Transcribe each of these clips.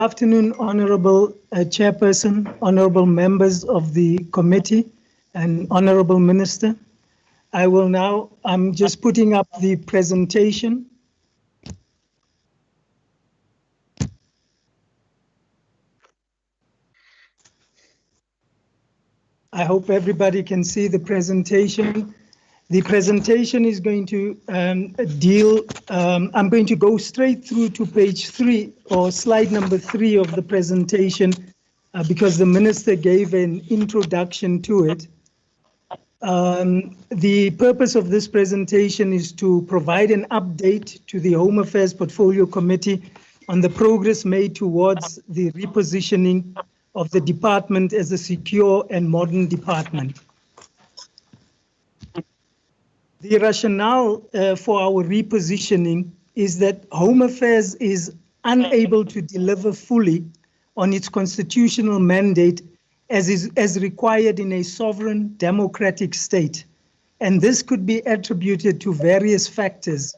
Afternoon, Honorable Chairperson, Honorable members of the committee, and Honorable Minister. I'm just putting up the presentation. I hope everybody can see the presentation. The presentation is going to I'm going to go straight through to page 3 or slide number 3 of the presentation because the Minister gave an introduction to it. The purpose of this presentation is to provide an update to the Home Affairs Portfolio Committee on the progress made towards the repositioning of the department as a secure and modern department. The rationale for our repositioning is that Home Affairs is unable to deliver fully on its constitutional mandate as required in a sovereign democratic state. And this could be attributed to various factors.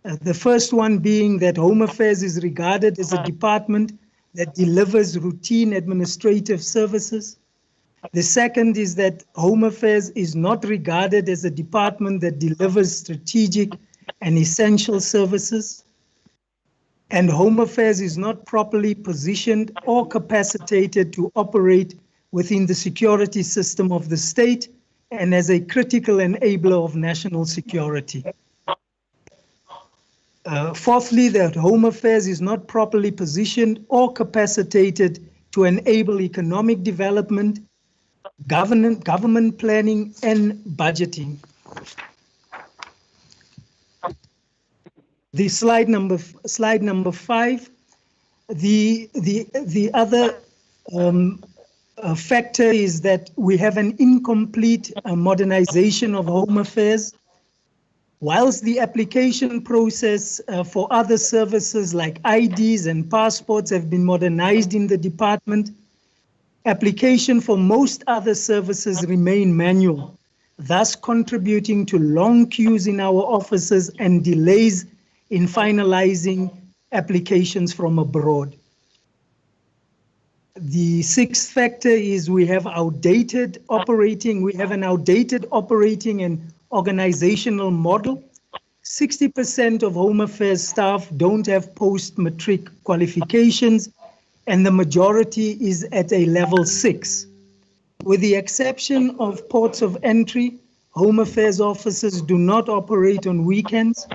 The first one being that Home Affairs is regarded as a department that delivers routine administrative services. The second is that Home Affairs is not regarded as a department that delivers strategic and essential services. And Home Affairs is not properly positioned or capacitated to operate within the security system of the state and as a critical enabler of national security. Fourthly, that Home Affairs is not properly positioned or capacitated to enable economic development, government planning, and budgeting. The slide number 5. The other factor is that we have an incomplete modernization of Home Affairs. Whilst the application process for other services like IDs and passports have been modernized in the department, application for most other services remain manual, thus contributing to long queues in our offices and delays in finalizing applications from abroad. The sixth factor is we have an outdated operating and organizational model. 60% of Home Affairs staff don't have post-matric qualifications, and the majority is at a level 6. With the exception of ports of entry, Home Affairs offices do not operate on weekends.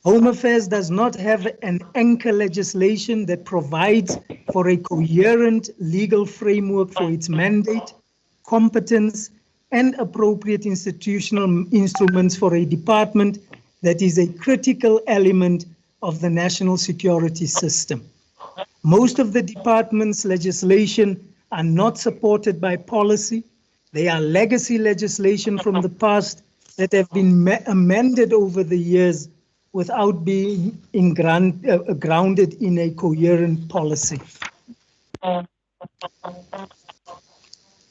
Home Affairs does not have an anchor legislation that provides for a coherent legal framework for its mandate, competence, and appropriate institutional instruments for a department that is a critical element of the national security system. Most of the department's legislation are not supported by policy. They are legacy legislation from the past that have been amended over the years without being grounded in a coherent policy.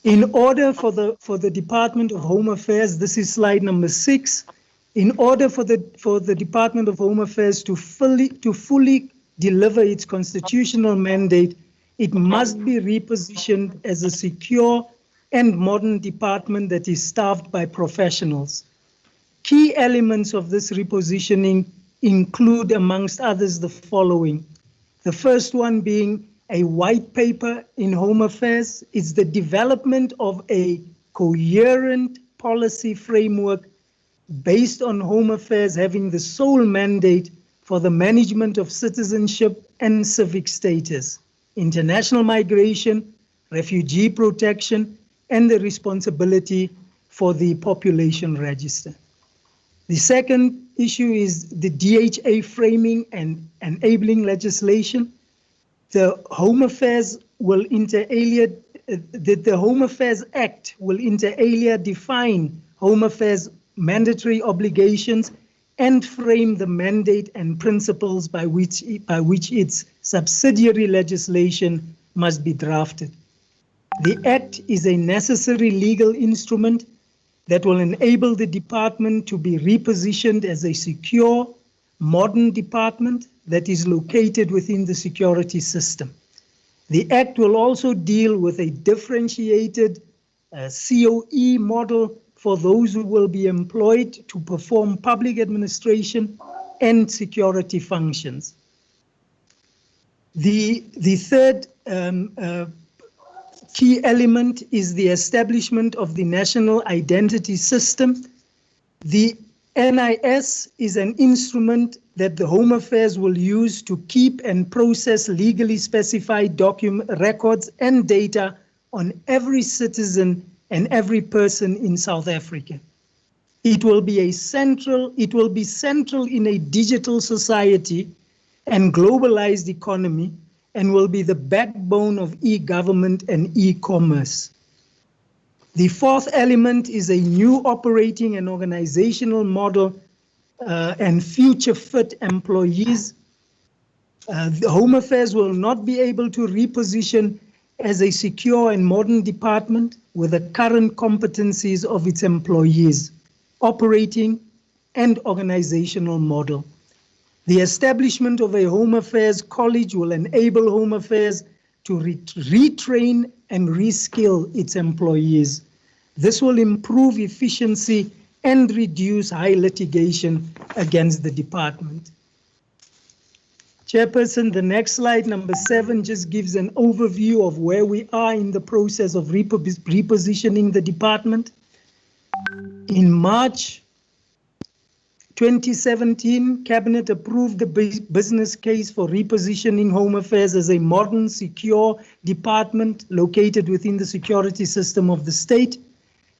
In order for the Department of Home Affairs, this is slide number 6. In order for the Department of Home Affairs to fully deliver its constitutional mandate, it must be repositioned as a secure and modern department that is staffed by professionals. Key elements of this repositioning include, amongst others, the following. The first one being a white paper in Home Affairs. It's the development of a coherent policy framework based on Home Affairs having the sole mandate for the management of citizenship and civic status, international migration, refugee protection, and the responsibility for the population register. The second issue is the DHA framing and enabling legislation. The Home Affairs will the Home Affairs Act will inter alia define Home Affairs mandatory obligations and frame the mandate and principles by which its subsidiary legislation must be drafted. The Act is a necessary legal instrument that will enable the department to be repositioned as a secure, modern department that is located within the security system. The Act will also deal with a differentiated COE model for those who will be employed to perform public administration and security functions. The third key element is the establishment of the National Identity System. The NIS is an instrument that the Home Affairs will use to keep and process legally specified records and data on every citizen and every person in South Africa. It will be central in a digital society and globalized economy, and will be the backbone of e-government and e-commerce. The fourth element is a new operating and organizational model and future fit employees. The Home Affairs will not be able to reposition as a secure and modern department with the current competencies of its employees, operating and organizational model. The establishment of a Home Affairs College will enable Home Affairs to retrain and reskill its employees. This will improve efficiency and reduce high litigation against the department. Chairperson, the next slide, number 7, just gives an overview of where we are in the process of repositioning the department. In March 2017, Cabinet approved the business case for repositioning Home Affairs as a modern, secure department located within the security system of the state.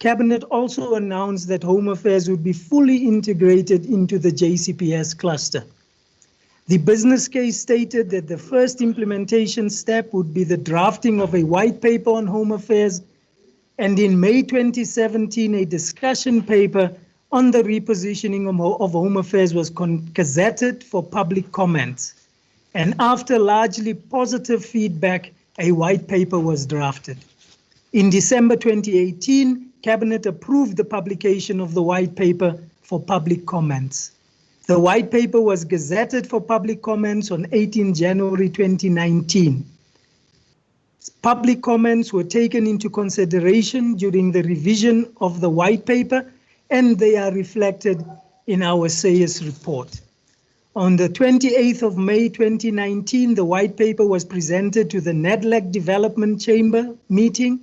Cabinet also announced that Home Affairs would be fully integrated into the JCPS cluster. The business case stated that the first implementation step would be the drafting of a white paper on Home Affairs, and in May 2017, a discussion paper on the repositioning of Home Affairs was gazetted for public comments. And after largely positive feedback, a white paper was drafted. In December 2018, Cabinet approved the publication of the white paper for public comments. The white paper was gazetted for public comments on 18 January 2019. Public comments were taken into consideration during the revision of the white paper, and they are reflected in our SAIS report. On the 28th of May 2019, the white paper was presented to the NEDLAC Development Chamber meeting.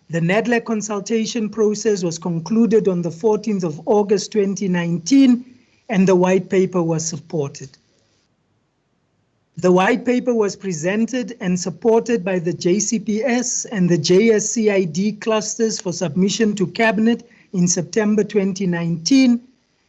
The NEDLAC consultation process was concluded on the 14th of August 2019, and the white paper was supported. The white paper was presented and supported by the JCPS and the JSCID clusters for submission to Cabinet in September 2019,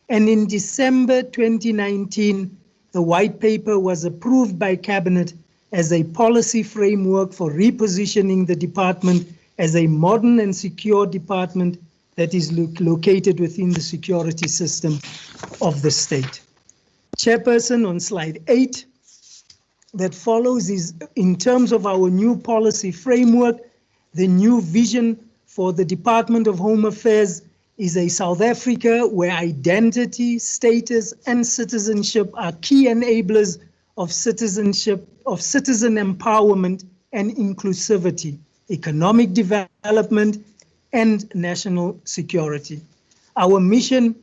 and in December 2019, the white paper was approved by Cabinet as a policy framework for repositioning the department as a modern and secure department that is located within the security system of the state. Chairperson, on slide 8, that follows is, in terms of our new policy framework, the new vision for the Department of Home Affairs is a South Africa where identity, status, and citizenship are key enablers of citizenship, of citizen empowerment and inclusivity, economic development, and national security. Our mission,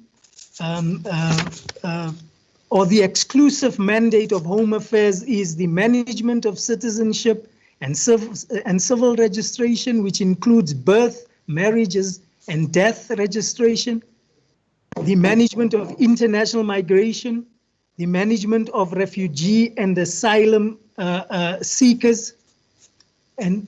or the exclusive mandate of Home Affairs, is the management of citizenship and civil registration, which includes birth, marriages, and death registration, the management of international migration, the management of refugee and asylum seekers. And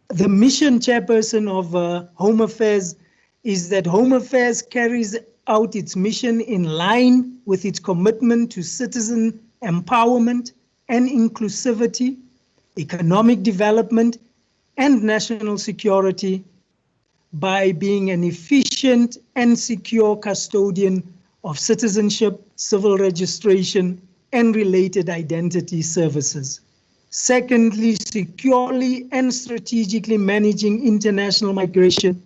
the mission, Chairperson, of Home Affairs is that Home Affairs carries out its mission in line with its commitment to citizen empowerment and inclusivity, economic development, and national security by being an efficient and secure custodian of citizenship, civil registration, and related identity services. Secondly, securely and strategically managing international migration,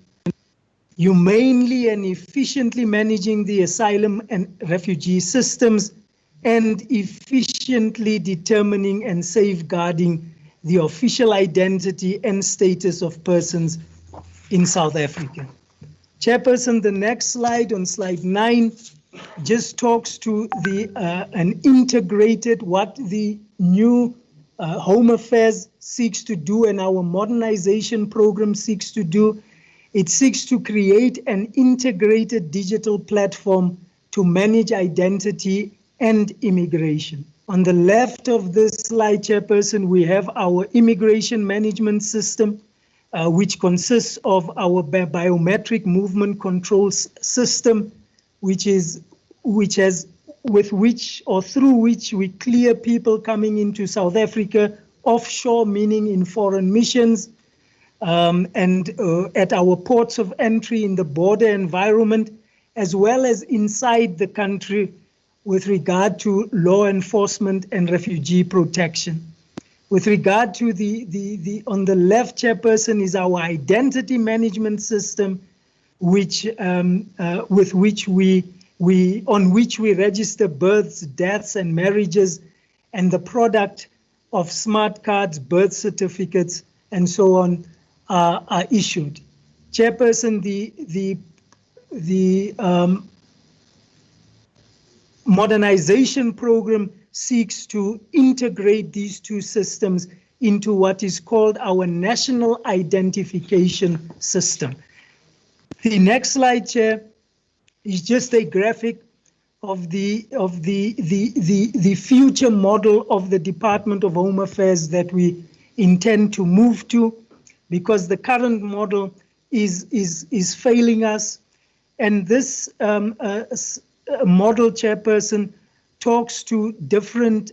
humanely and efficiently managing the asylum and refugee systems, and efficiently determining and safeguarding the official identity and status of persons in South Africa. Chairperson, the next slide, on slide 9, just talks to an integrated, what the new Home Affairs seeks to do and our modernization program seeks to do. It seeks to create an integrated digital platform to manage identity and immigration. On the left of this slide, Chairperson, we have our immigration management system, which consists of our biometric movement control system, through which we clear people coming into South Africa offshore, meaning in foreign missions, and at our ports of entry in the border environment, as well as inside the country with regard to law enforcement and refugee protection. With regard to on the left, Chairperson, is our identity management system, which on which we register births, deaths, and marriages, and the product of smart cards, birth certificates, and so on are issued. Chairperson, the modernization program seeks to integrate these two systems into what is called our national identification system. The next slide, Chair, is just a graphic of the future model of the Department of Home Affairs that we intend to move to, because the current model is failing us. And this model, Chairperson, talks to different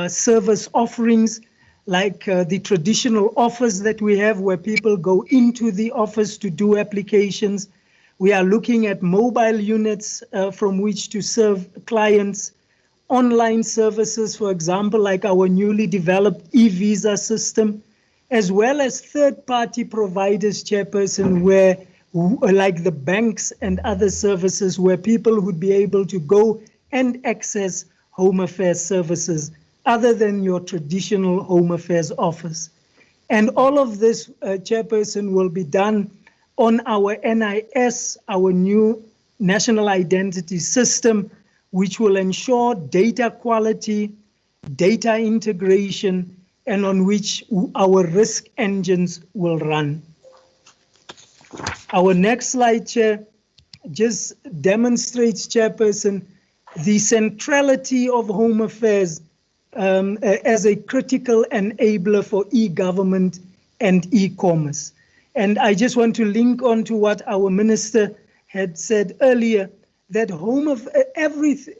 service offerings, like the traditional office that we have where people go into the office to do applications. We are looking at mobile units from which to serve clients, online services, for example, like our newly developed e-visa system, as well as third-party providers, Chairperson, where, like the banks and other services, where people would be able to go and access Home Affairs services other than your traditional Home Affairs office. And all of this, Chairperson, will be done on our NIS, our new National Identity System, which will ensure data quality, data integration, and on which our risk engines will run. Our next slide, Chair, just demonstrates, Chairperson, the centrality of Home Affairs as a critical enabler for e-government and e-commerce. And I just want to link on to what our minister had said earlier, that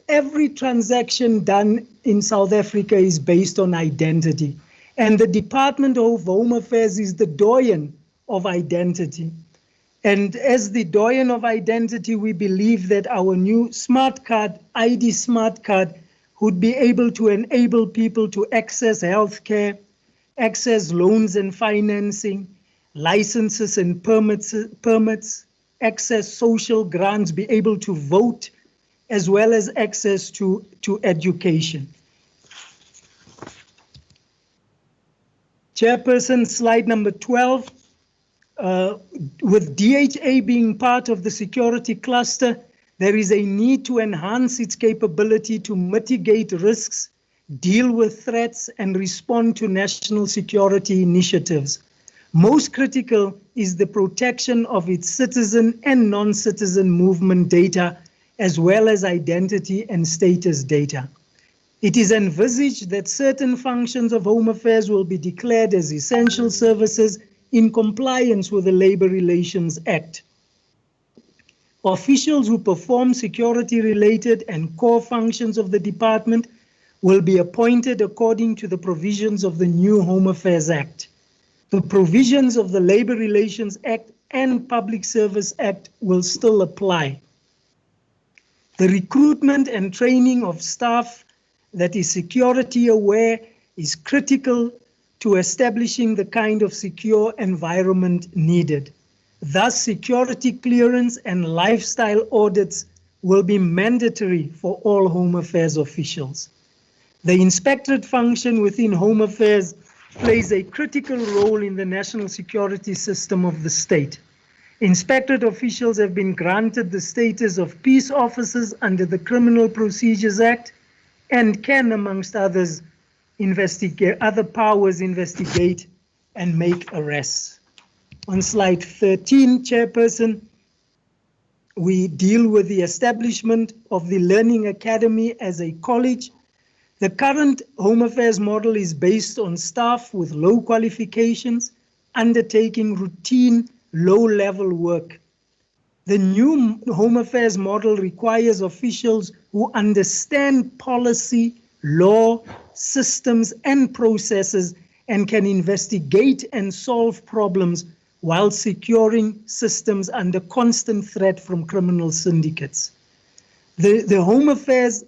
every transaction done in South Africa is based on identity. And the Department of Home Affairs is the doyen of identity. And as the doyen of identity, we believe that our new smart card, ID smart card, would be able to enable people to access healthcare, access loans and financing, licenses and permits, access social grants, be able to vote, as well as access to education. Chairperson, slide number 12. With DHA being part of the security cluster, there is a need to enhance its capability to mitigate risks, deal with threats, and respond to national security initiatives. Most critical is the protection of its citizen and non-citizen movement data, as well as identity and status data. It is envisaged that certain functions of Home Affairs will be declared as essential services in compliance with the Labor Relations Act. Officials who perform security-related and core functions of the department will be appointed according to the provisions of the new Home Affairs Act. The provisions of the Labor Relations Act and Public Service Act will still apply. The recruitment and training of staff that is security aware is critical to establishing the kind of secure environment needed. Thus, security clearance and lifestyle audits will be mandatory for all Home Affairs officials. The inspectorate function within Home Affairs plays a critical role in the national security system of the state. Inspectorate officials have been granted the status of peace officers under the Criminal Procedures Act and can, amongst others, other powers investigate and make arrests. On slide 13, Chairperson, we deal with the establishment of the Learning Academy as a college. The current Home Affairs model is based on staff with low qualifications undertaking routine low-level work. The new Home Affairs model requires officials who understand policy, law, systems, and processes and can investigate and solve problems while securing systems under constant threat from criminal syndicates. The Home Affairs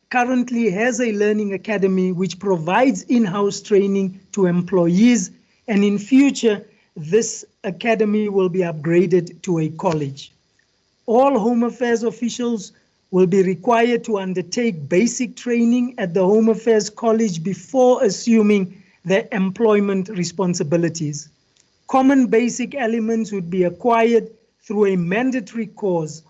currently has a learning academy which provides in-house training to employees, and in future, this academy will be upgraded to a college. All Home Affairs officials will be required to undertake basic training at the Home Affairs College before assuming their employment responsibilities. Common basic elements would be acquired through a mandatory course.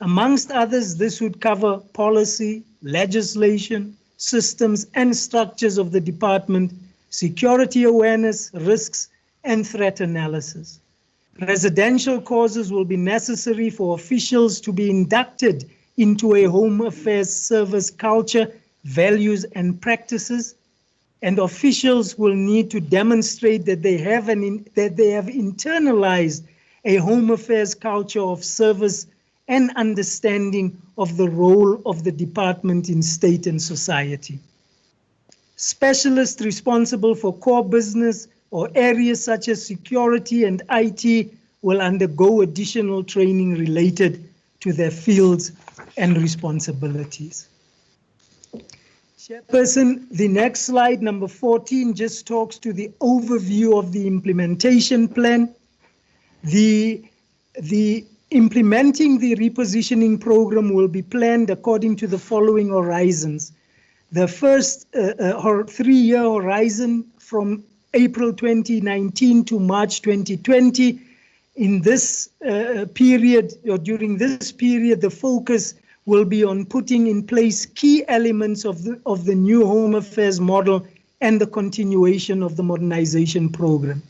Amongst others, this would cover policy, legislation, systems and structures of the department, security awareness, risks, and threat analysis. Residential courses will be necessary for officials to be inducted into a Home Affairs service culture, values, and practices, and officials will need to demonstrate that they have internalized a Home Affairs culture of service and understanding of the role of the department in state and society. Specialists responsible for core business or areas such as security and IT will undergo additional training related to their fields and responsibilities. Chairperson, the next slide, number 14, just talks to the overview of the implementation plan. The implementing the repositioning program will be planned according to the following horizons. The first 3-year horizon from April 2019 to March 2020. In this period, or during this period, the focus will be on putting in place key elements of the new Home Affairs model and the continuation of the modernization program.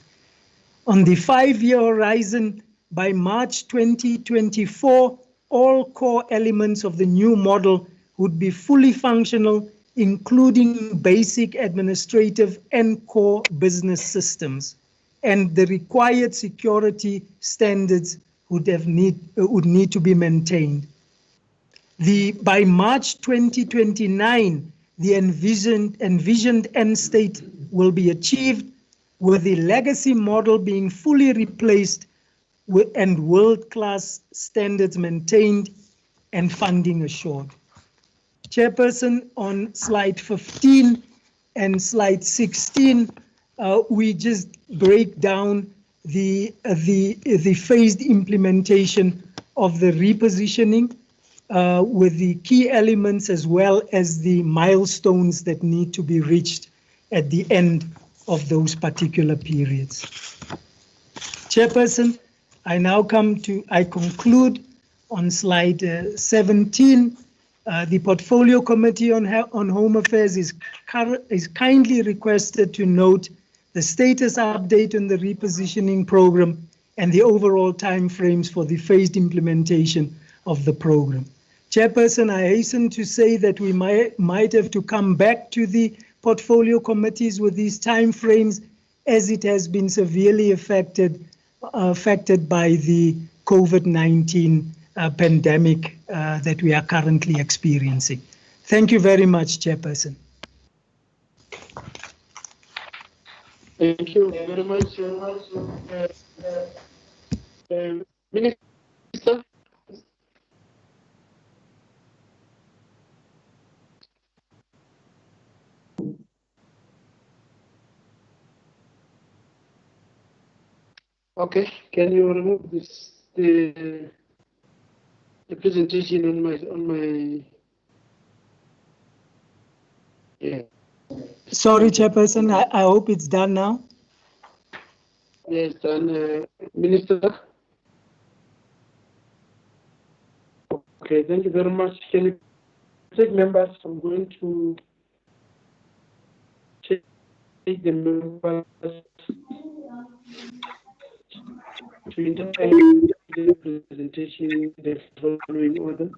On the 5-year horizon, by March 2024, all core elements of the new model would be fully functional, including basic administrative and core business systems, and the required security standards would need to be maintained. By March 2029, the envisioned end state will be achieved, with the legacy model being fully replaced and world-class standards maintained and funding assured. Chairperson, on slide 15 and slide 16, we just break down the phased implementation of the repositioning with the key elements as well as the milestones that need to be reached at the end of those particular periods. Chairperson, I conclude on slide 17. The Portfolio Committee on Home Affairs is kindly requested to note the status update on the repositioning program and the overall timeframes for the phased implementation of the program. Chairperson, I hasten to say that we might have to come back to the portfolio committees with these timeframes, as it has been severely affected by the COVID-19 pandemic that we are currently experiencing. Thank you very much, Chairperson. Thank you very much, Minister. Okay, can you remove this? the presentation on my yeah. Sorry, Chairperson, I hope it's done now. Yes, and Minister. Okay, thank you very much. Can you take members? I'm going to take the members to interview the presentation in the following order.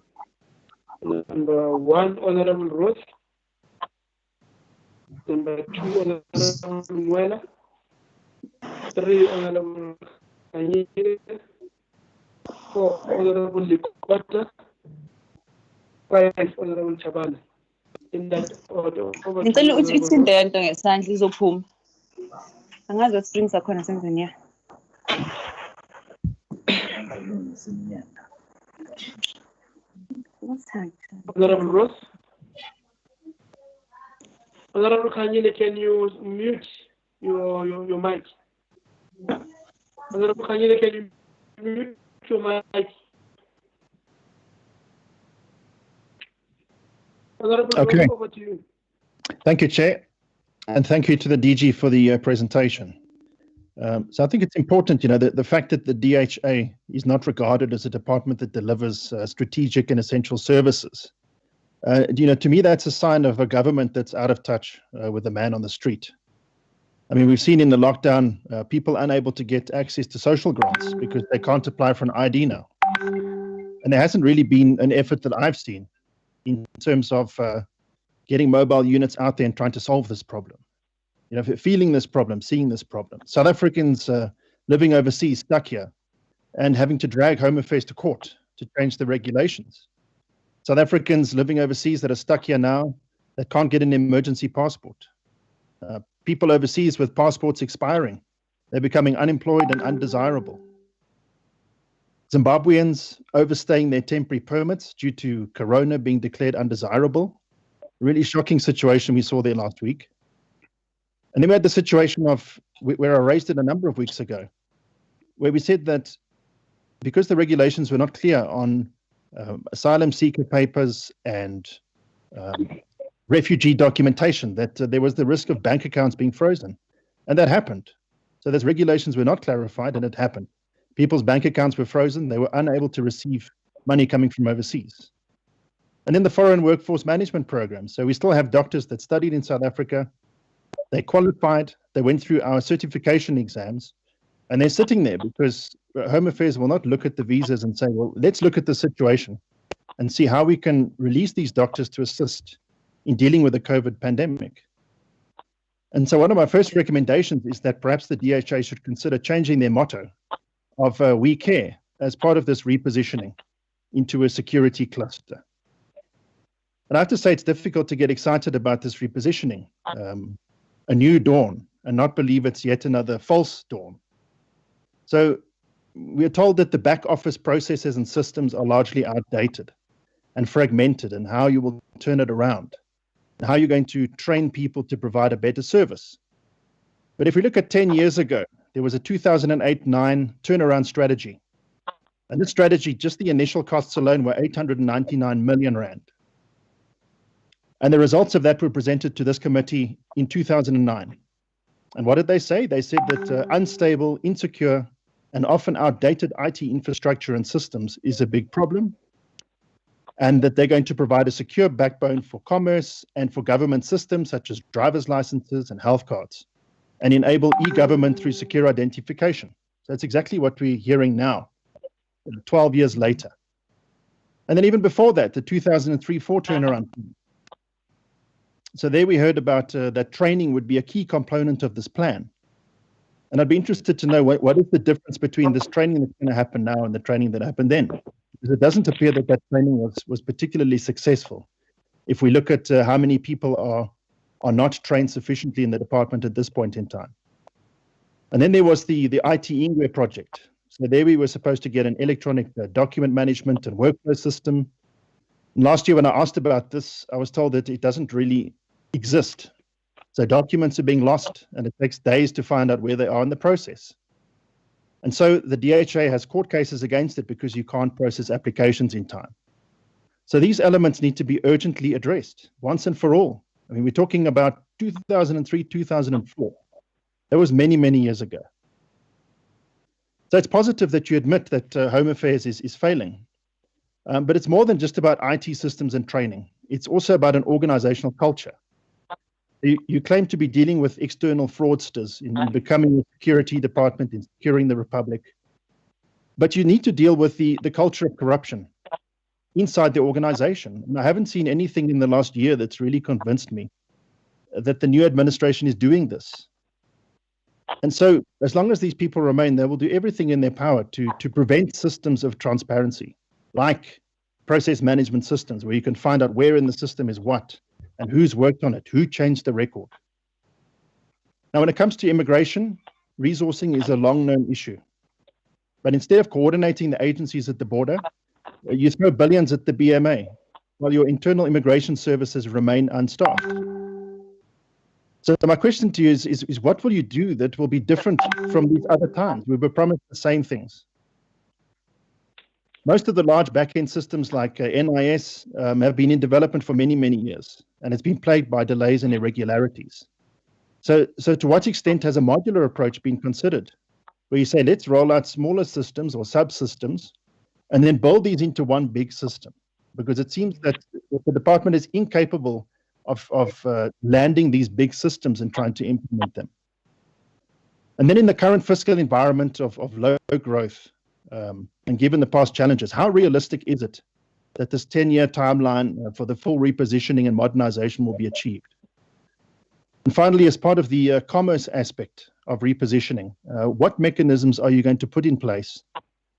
Number 1, Honorable Roth. Number 2, Honorable Mwela. 3, Honorable Kanyile. 4, Honorable Likwata. 5, Honorable Chabana. In that order. Ngicela ukuthi ithinte lento ngesandla izophuma. Angazi what strings akhona sendlini ya. Honorable Roth. Honorable Kanyile, can you mute your mic? Honorable Kanyile, can you mute your mic? Honorable Okay. Roth, over to you. Thank you, Chair, and thank you to the DG for the presentation. So I think it's important, the fact that the DHA is not regarded as a department that delivers strategic and essential services. To me, that's a sign of a government that's out of touch with the man on the street. I mean, we've seen in the lockdown, people unable to get access to social grants because they can't apply for an ID now. And there hasn't really been an effort that I've seen in terms of getting mobile units out there and trying to solve this problem. Feeling this problem, seeing this problem. South Africans living overseas, stuck here, and having to drag Home Affairs to court to change the regulations. South Africans living overseas that are stuck here now that can't get an emergency passport. People overseas with passports expiring. They're becoming unemployed and undesirable. Zimbabweans overstaying their temporary permits due to Corona being declared undesirable. Really shocking situation we saw there last week. And then we had the situation of where I raised it a number of weeks ago, where we said that because the regulations were not clear on asylum seeker papers and refugee documentation, that there was the risk of bank accounts being frozen. And that happened. So those regulations were not clarified, and it happened. People's bank accounts were frozen. They were unable to receive money coming from overseas. And then the foreign workforce management program. So we still have doctors that studied in South Africa. They qualified, they went through our certification exams, and they're sitting there because Home Affairs will not look at the visas and say, well, let's look at the situation and see how we can release these doctors to assist in dealing with the COVID pandemic. And so one of my first recommendations is that perhaps the DHA should consider changing their motto of We Care as part of this repositioning into a security cluster. And I have to say it's difficult to get excited about this repositioning. A new dawn, and not believe it's yet another false dawn. So we are told that the back office processes and systems are largely outdated and fragmented, and how you will turn it around, and how you're going to train people to provide a better service. But if we look at 10 years ago, there was a 2008-9 turnaround strategy. And this strategy, just the initial costs alone were 899 million rand. And the results of that were presented to this committee in 2009. And what did they say? They said that unstable, insecure, and often outdated IT infrastructure and systems is a big problem, and that they're going to provide a secure backbone for commerce and for government systems such as driver's licenses and health cards, and enable e-government through secure identification. So that's exactly what we're hearing now, 12 years later. And then even before that, the 2003-4 turnaround. So there we heard about that training would be a key component of this plan. And I'd be interested to know what is the difference between this training that's going to happen now and the training that happened then. Because it doesn't appear that that training was particularly successful. If we look at how many people are not trained sufficiently in the department at this point in time. And then there was the IT Ingwe project. So there we were supposed to get an electronic document management and workflow system. And last year when I asked about this, I was told that it doesn't really exist. So documents are being lost, and it takes days to find out where they are in the process. And so the DHA has court cases against it because you can't process applications in time. So these elements need to be urgently addressed once and for all. I mean, we're talking about 2003, 2004. That was many, many years ago. So it's positive that you admit that Home Affairs is failing. But it's more than just about IT systems and training. It's also about an organizational culture. You claim to be dealing with external fraudsters in becoming a security department, in securing the Republic. But you need to deal with the culture of corruption inside the organization. And I haven't seen anything in the last year that's really convinced me that the new administration is doing this. And so as long as these people remain, they will do everything in their power to prevent systems of transparency, like process management systems, where you can find out where in the system is what, and who's worked on it, who changed the record. Now, when it comes to immigration, resourcing is a long-known issue. But instead of coordinating the agencies at the border, you throw billions at the BMA, while your internal immigration services remain unstaffed. So my question to you is what will you do that will be different from these other times? We were promised the same things. Most of the large back-end systems like NIS have been in development for many, many years, and it's been plagued by delays and irregularities. So to what extent has a modular approach been considered, where you say, let's roll out smaller systems or subsystems, and then build these into one big system? Because it seems that the department is incapable of landing these big systems and trying to implement them. And then in the current fiscal environment of low growth, and given the past challenges, how realistic is it that this 10-year timeline for the full repositioning and modernization will be achieved? And finally, as part of the commerce aspect of repositioning, what mechanisms are you going to put in place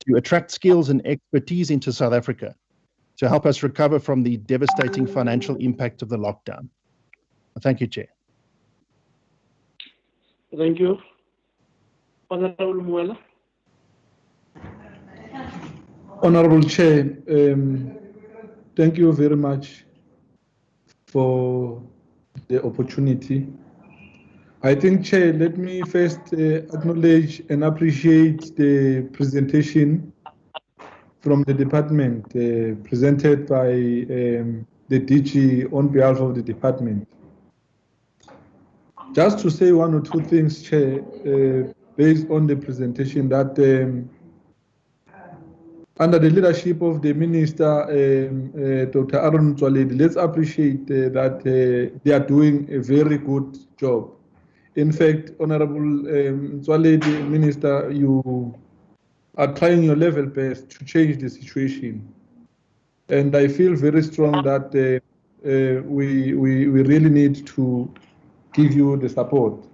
to attract skills and expertise into South Africa to help us recover from the devastating financial impact of the lockdown? Thank you, Chair. Thank you. Honorable Muela. Honorable Chair, thank you very much for the opportunity. I think, Chair, let me first acknowledge and appreciate the presentation from the department presented by the DG on behalf of the department. Just to say one or two things, Chair, based on the presentation, that under the leadership of the Minister, Dr. Aaron Motsoaledi, let's appreciate that they are doing a very good job. In fact, Honorable Motsoaledi, Minister, you are trying your level best to change the situation. And I feel very strong that we really need to give you the support.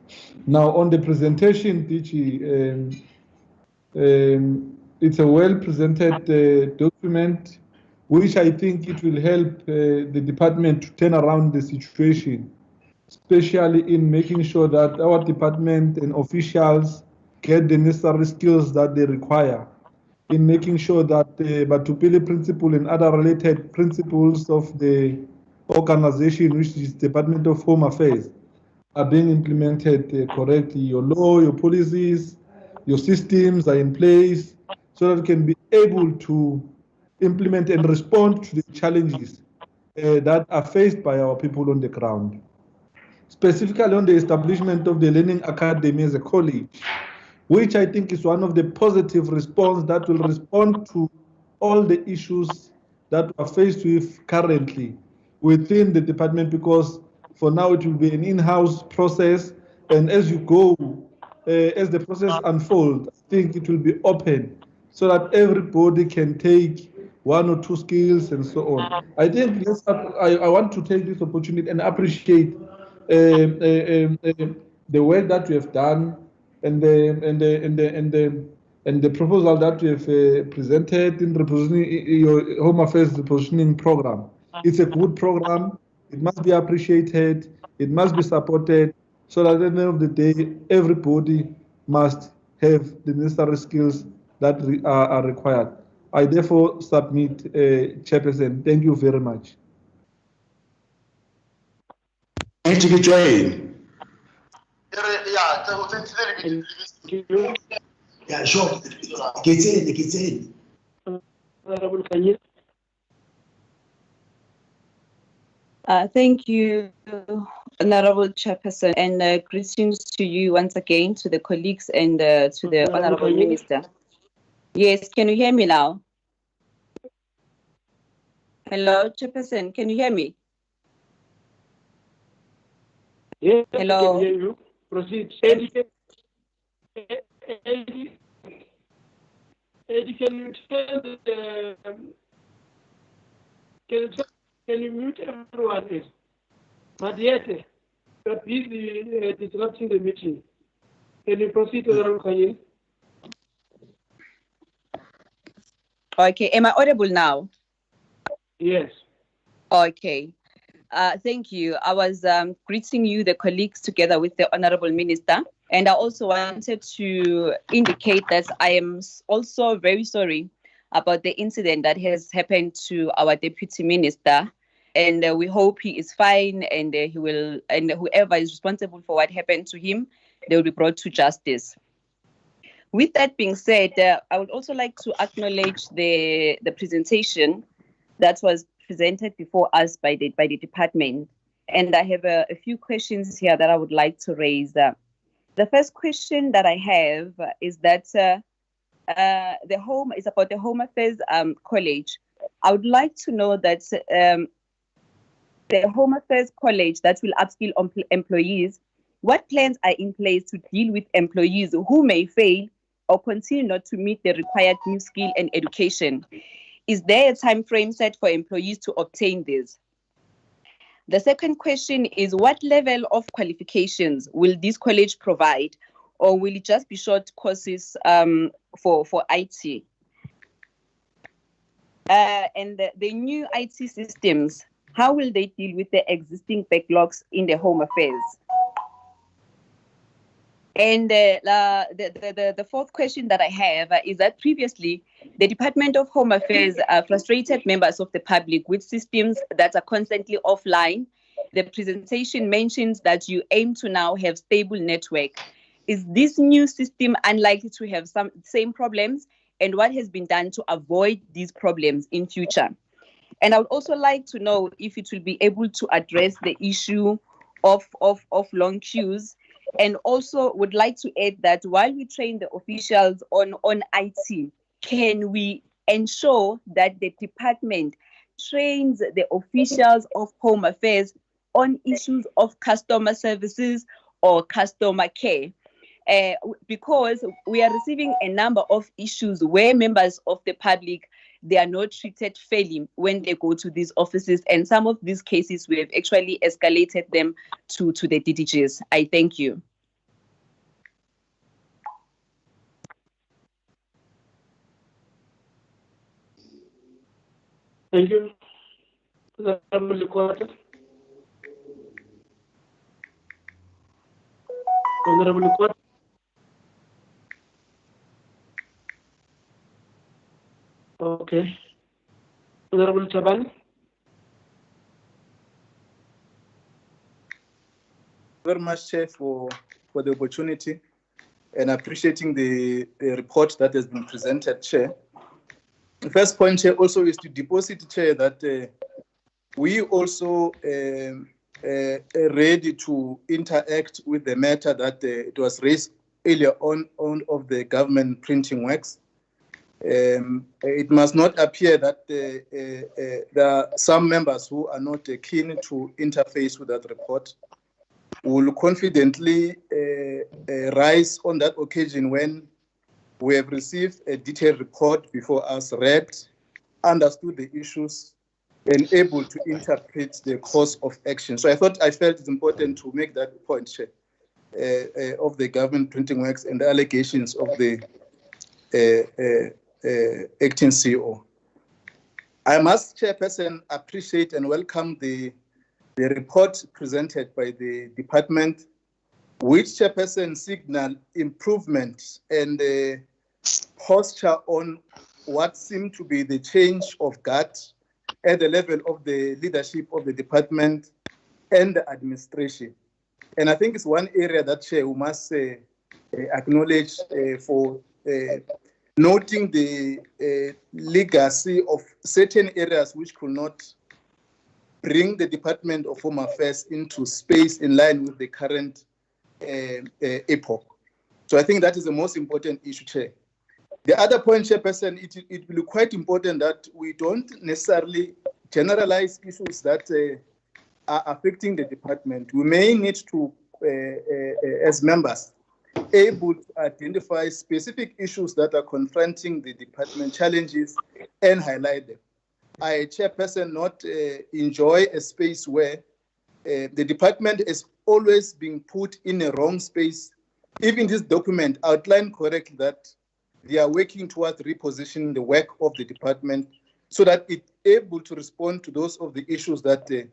Now, on the presentation, DG, it's a well-presented document, which I think it will help the department to turn around the situation, especially in making sure that our department and officials get the necessary skills that they require, in making sure that the Batupili principle and other related principles of the organization, which is Department of Home Affairs, are being implemented correctly. Your law, your policies, your systems are in place, so that we can be able to implement and respond to the challenges that are faced by our people on the ground. Specifically on the establishment of the Learning Academy as a college, which I think is one of the positive response that will respond to all the issues that we are faced with currently within the department, because for now it will be an in-house process, and as you go, as the process unfolds, I think it will be open so that everybody can take one or two skills and so on. I think I want to take this opportunity and appreciate the work that we have done and the proposal that we have presented in your Home Affairs repositioning program. It's a good program. It must be appreciated. It must be supported, so that at the end of the day, everybody must have the necessary skills that are required. I therefore submit, Chairperson. Thank you very much. Thank you. Yeah, sure. Get in. Honorable Kanye. Thank you, Honorable Chairperson, and greetings to you once again, to the colleagues and to the Honorable Minister. Yes, can you hear me now? Hello, Chairperson, can you hear me? Yes, Hello. I can hear you. Proceed. Eddie, can you tell can you mute everyone else? But yet, you're busy disrupting the meeting. Can you proceed, Honorable Kanye? Okay, am I audible now? Yes. Okay. Thank you. I was greeting you, the colleagues, together with the Honorable Minister. And I also wanted to indicate that I am also very sorry about the incident that has happened to our Deputy Minister. And we hope he is fine, and he will, and whoever is responsible for what happened to him, they will be brought to justice. With that being said, I would also like to acknowledge the presentation that was presented before us by the department. And I have a few questions here that I would like to raise. The first question that I have is that the Home is about the Home Affairs College. I would like to know that the Home Affairs College that will upskill employees, what plans are in place to deal with employees who may fail or continue not to meet the required new skill and education? Is there a time frame set for employees to obtain this? The second question is, what level of qualifications will this college provide, or will it just be short courses for IT? And the new IT systems, how will they deal with the existing backlogs in the Home Affairs? And the fourth question that I have is that previously, the Department of Home Affairs frustrated members of the public with systems that are constantly offline. The presentation mentions that you aim to now have stable network. Is this new system unlikely to have some same problems? And what has been done to avoid these problems in future? And I would also like to know if it will be able to address the issue of long queues. And also would like to add that while we train the officials on IT, can we ensure that the department trains the officials of Home Affairs on issues of customer services or customer care? Because we are receiving a number of issues where members of the public, they are not treated fairly when they go to these offices. And some of these cases, we have actually escalated them to the DDGs. I thank you. Thank you. Honorable Qualitative. Honorable Qualitative. Okay. Honorable Chaban. Very much, Chair, for the opportunity and appreciating the report that has been presented, Chair. The first point, Chair, also is to deposit, Chair, that we also ready to interact with the matter that it was raised earlier on of the government printing works. It must not appear that there are some members who are not keen to interface with that report. We will confidently rise on that occasion when we have received a detailed report before us, read, understood the issues, and able to interpret the course of action. So I felt it's important to make that point, Chair, of the government printing works and the allegations of the acting CEO. I must, Chairperson, appreciate and welcome the report presented by the department, which, Chairperson, signal improvement and posture on what seemed to be the change of guard at the level of the leadership of the department and the administration. And I think it's one area that, Chair, we must acknowledge for noting the legacy of certain areas which could not bring the Department of Home Affairs into space in line with the current epoch. So I think that is the most important issue, Chair. The other point, Chairperson, it will be quite important that we don't necessarily generalize issues that are affecting the department. We may need to, as members, able to identify specific issues that are confronting the department challenges and highlight them. I, Chairperson, not enjoy a space where the department is always being put in a wrong space. Even this document outlined correctly that they are working towards repositioning the work of the department so that it's able to respond to those of the issues that the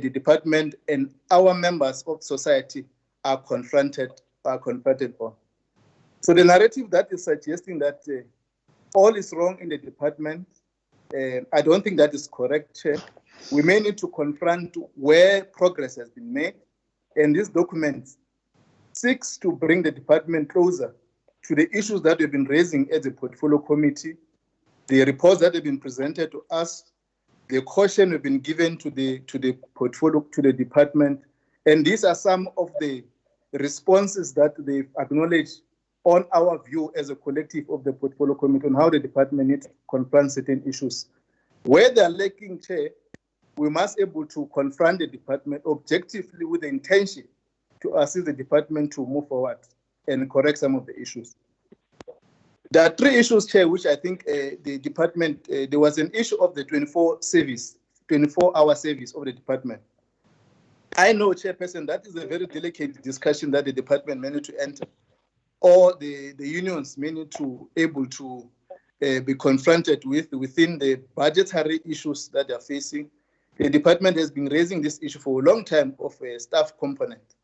department and our members of society are confronted on. So the narrative that is suggesting that all is wrong in the department, I don't think that is correct, Chair. We may need to confront where progress has been made, and this document seeks to bring the department closer to the issues that we've been raising as a portfolio committee, the reports that have been presented to us, the caution we've been given to the portfolio, to the department, and these are some of the responses that they've acknowledged on our view as a collective of the portfolio committee on how the department needs to confront certain issues. Where they are lacking, Chair, we must be able to confront the department objectively with the intention to assist the department to move forward and correct some of the issues. There are three issues, Chair, which I think the department, there was an issue of the 24-hour service of the department. I know, Chairperson, that is a very delicate discussion that the department may need to enter, or the unions may need to able to be confronted with within the budgetary issues that they are facing. The department has been raising this issue for a long time of a staff component.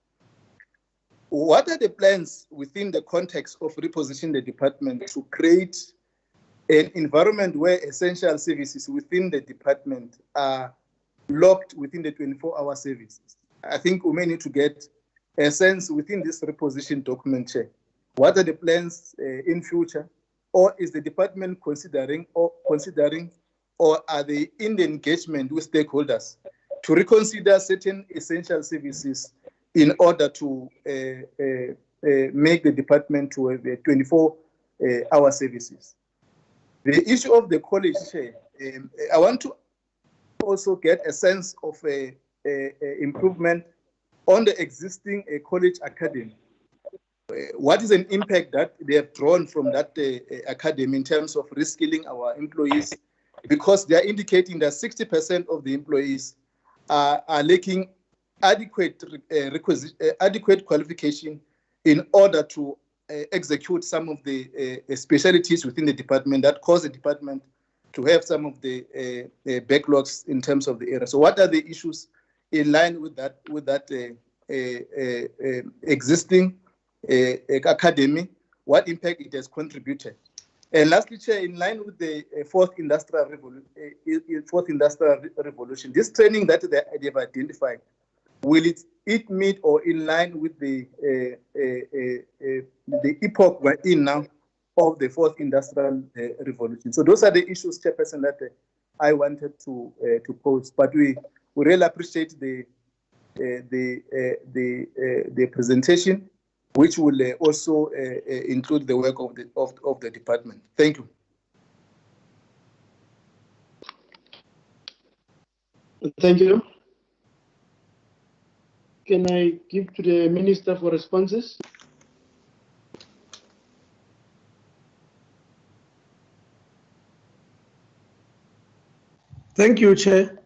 What are the plans within the context of repositioning the department to create an environment where essential services within the department are locked within the 24-hour services? I think we may need to get a sense within this reposition document, Chair. What are the plans in future? Or is the department considering or are they in the engagement with stakeholders to reconsider certain essential services in order to make the department to have 24-hour services? The issue of the college, Chair, I want to also get a sense of improvement on the existing college academy. What is an impact that they have drawn from that academy in terms of reskilling our employees? Because they are indicating that 60% of the employees are lacking adequate qualification in order to execute some of the specialties within the department that cause the department to have some of the backlogs in terms of the area. So what are the issues in line with that existing academy? What impact it has contributed? And lastly, Chair, in line with the fourth industrial revolution, this training that they've identified, will it meet or in line with the epoch we're in now of the fourth industrial revolution? So those are the issues, Chairperson, that I wanted to pose. But we really appreciate the presentation, which will also include the work of the department. Thank you. Thank you. Can I give to the Minister for responses? Thank you, Chair.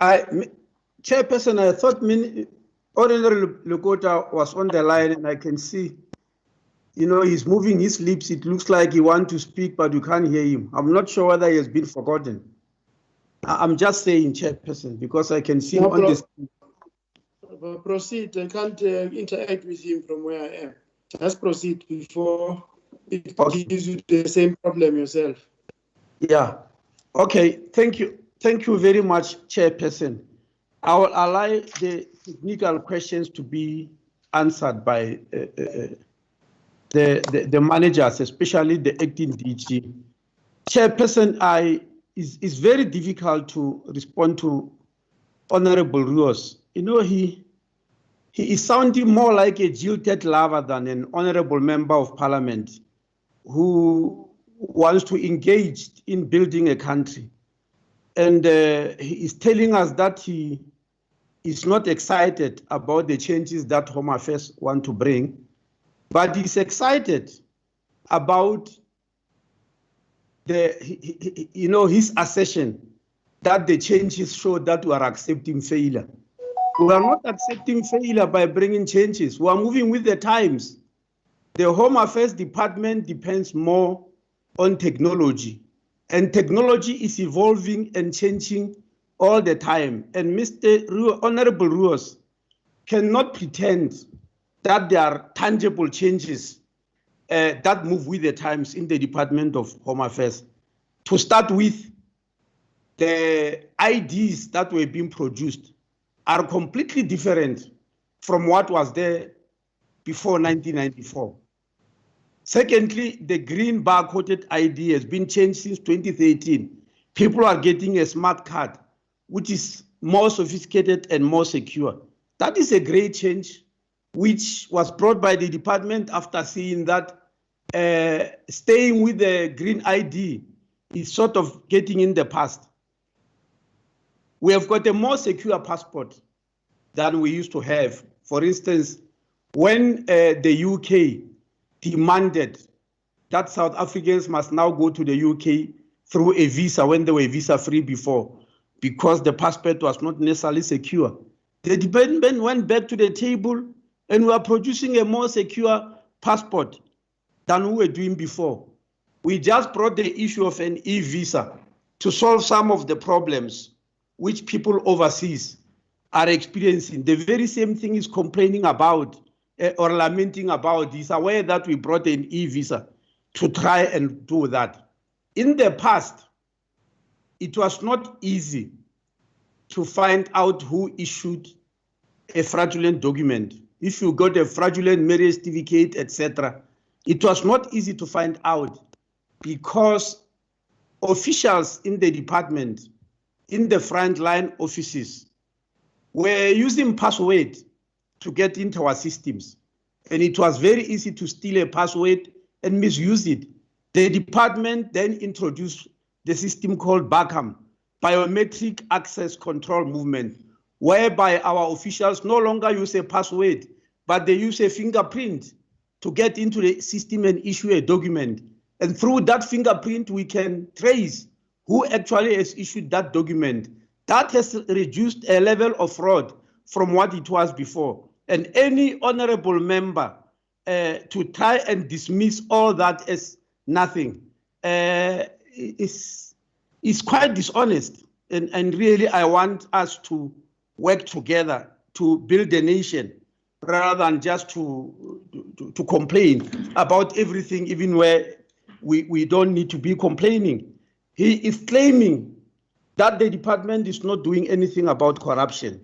Chairperson, I thought Ordinary Lukota was on the line, and I can see, he's moving his lips. It looks like he wants to speak, but you can't hear him. I'm not sure whether he has been forgotten. I'm just saying, Chairperson, because I can see him on this. Proceed. I can't interact with him from where I am. Just proceed before it gives you the same problem yourself. Yeah. Okay. Thank you. Thank you very much, Chairperson. I will allow the technical questions to be answered by the managers, especially the acting DG. Chairperson, it's very difficult to respond to Honorable Rios. You know, he is sounding more like a jilted lover than an honorable member of parliament who wants to engage in building a country. And he is telling us that he is not excited about the changes that Home Affairs want to bring, but he's excited about his assertion that the changes show that we are accepting failure. We are not accepting failure by bringing changes. We are moving with the times. The Home Affairs Department depends more on technology, and technology is evolving and changing all the time. And Honorable Rios cannot pretend that there are tangible changes that move with the times in the Department of Home Affairs. To start with, the IDs that were being produced are completely different from what was there before 1994. Secondly, the green barcoded ID has been changed since 2013. People are getting a smart card, which is more sophisticated and more secure. That is a great change, which was brought by the department after seeing that staying with the green ID is sort of getting in the past. We have got a more secure passport than we used to have. For instance, when the UK demanded that South Africans must now go to the UK through a visa when they were visa-free before, because the passport was not necessarily secure, the department went back to the table and we are producing a more secure passport than we were doing before. We just brought the issue of an e-visa to solve some of the problems which people overseas are experiencing. The very same thing is complaining about or lamenting about. Is aware that we brought an e-visa to try and do that. In the past, it was not easy to find out who issued a fraudulent document. If you got a fraudulent marriage certificate, etc., it was not easy to find out because officials in the department, in the frontline offices, were using password to get into our systems. And it was very easy to steal a password and misuse it. The department then introduced the system called BACAM, Biometric Access Control Movement, whereby our officials no longer use a password, but they use a fingerprint to get into the system and issue a document. And through that fingerprint, we can trace who actually has issued that document. That has reduced a level of fraud from what it was before. And any honorable member to try and dismiss all that as nothing is quite dishonest. And really, I want us to work together to build a nation rather than just to complain about everything, even where we don't need to be complaining. He is claiming that the department is not doing anything about corruption.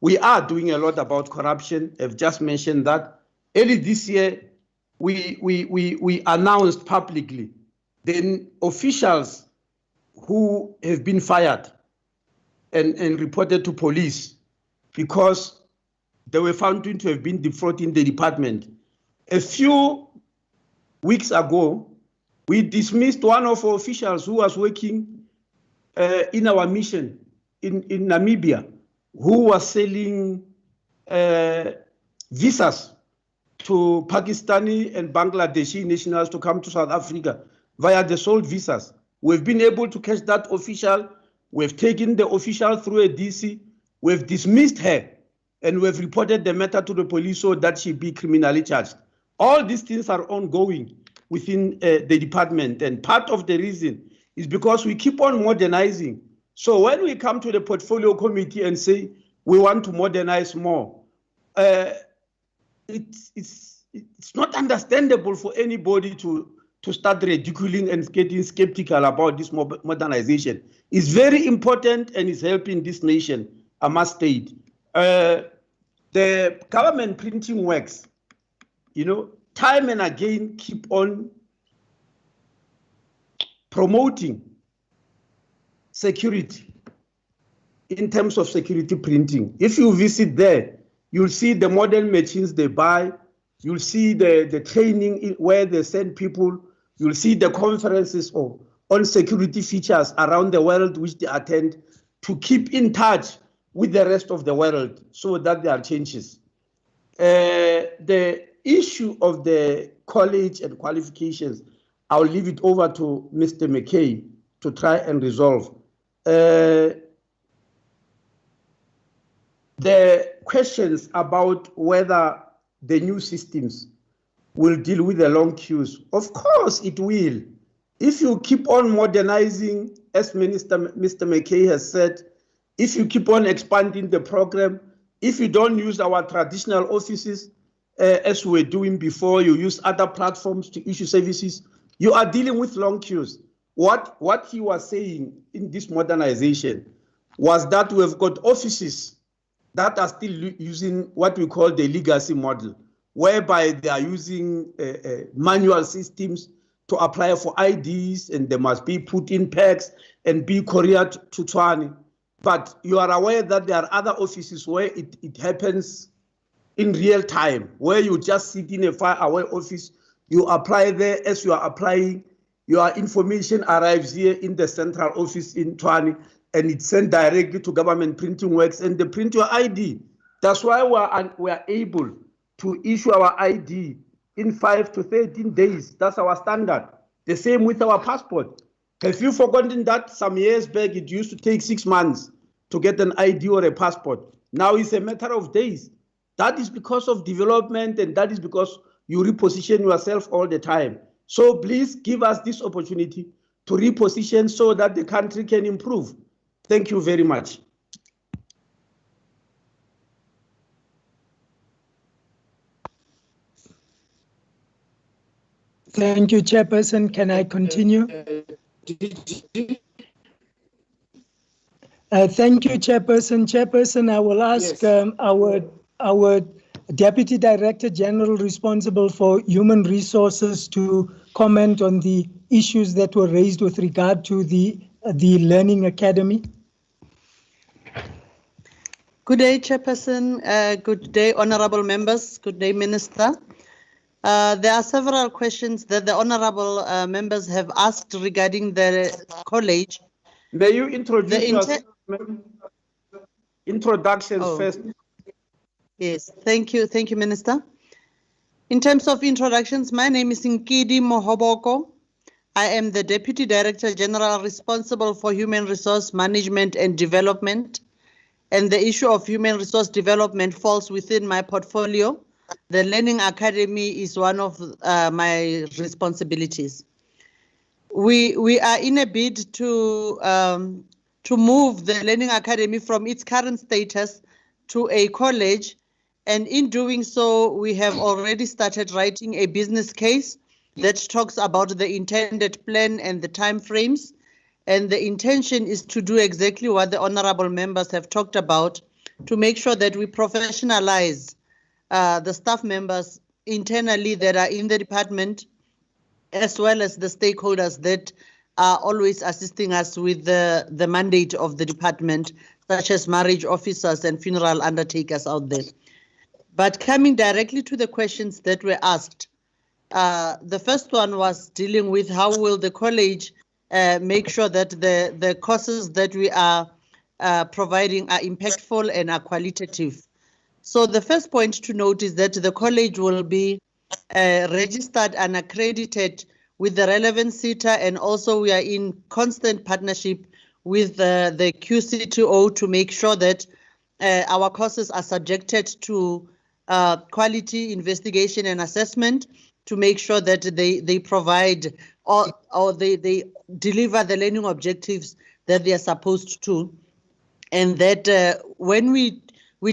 We are doing a lot about corruption. I've just mentioned that. Early this year, we announced publicly the officials who have been fired and reported to police because they were found to have been defrauding the department. A few weeks ago, we dismissed one of our officials who was working in our mission in Namibia, who was selling visas to Pakistani and Bangladeshi nationals to come to South Africa via the sold visas. We've been able to catch that official. We've taken the official through a DC. We've dismissed her and we've reported the matter to the police so that she be criminally charged. All these things are ongoing within the department, and part of the reason is because we keep on modernizing. So when we come to the portfolio committee and say we want to modernize more, it's not understandable for anybody to start ridiculing and getting skeptical about this modernization. It's very important and is helping this nation, I must state. The government printing works, you know, time and again keep on promoting security in terms of security printing. If you visit there, you'll see the modern machines they buy, you'll see the training where they send people, you'll see the conferences on security features around the world which they attend to keep in touch with the rest of the world so that there are changes. The issue of the college and qualifications, I'll leave it over to Mr. McKay to try and resolve. The questions about whether the new systems will deal with the long queues, of course it will. If you keep on modernizing, as Mr. McKay has said, if you keep on expanding the program, if you don't use our traditional offices as we were doing before, you use other platforms to issue services, you are dealing with long queues. What he was saying in this modernization was that we've got offices that are still using what we call the legacy model, whereby they are using manual systems to apply for IDs, and they must be put in packs and be couriered to Tshwane. But you are aware that there are other offices where it happens in real time, where you just sit in a far-away office, you apply there. As you are applying, your information arrives here in the central office in Tshwane, and it's sent directly to Government Printing Works, and they print your ID. That's why we are able to issue our ID in 5 to 13 days. That's our standard. The same with our passport. Have you forgotten that some years back it used to take 6 months to get an ID or a passport? Now it's a matter of days. That is because of development, and that is because you reposition yourself all the time. So please give us this opportunity to reposition so that the country can improve. Thank you very much. Thank you, Chairperson. Can I continue? Thank you, Chairperson. Chairperson, I will ask our Deputy Director General responsible for human resources to comment on the issues that were raised with regard to the Learning Academy. Good day, Chairperson. Good day, honorable members. Good day, Minister. There are several questions that the honorable members have asked regarding the college. May you introduce yourself? Introductions first. Yes, thank you, Minister. In terms of introductions, my name is Nkidi Mohoboko. I am the Deputy Director General responsible for Human Resource Management and Development, and the issue of human resource development falls within my portfolio. The Learning Academy is one of my responsibilities. We are in a bid to move the Learning Academy from its current status to a college, and in doing so, we have already started writing a business case that talks about the intended plan and the timeframes, and the intention is to do exactly what the honorable members have talked about, to make sure that we professionalize the staff members internally that are in the department, as well as the stakeholders that are always assisting us with the mandate of the department, such as marriage officers and funeral undertakers out there. But coming directly to the questions that were asked, the first one was dealing with how will the college make sure that the courses that we are providing are impactful and are qualitative. So the first point to note is that the college will be registered and accredited with the relevant SETA, and also we are in constant partnership with the QCTO to make sure that our courses are subjected to quality investigation and assessment, to make sure that they provide or they deliver the learning objectives that they are supposed to, and that when we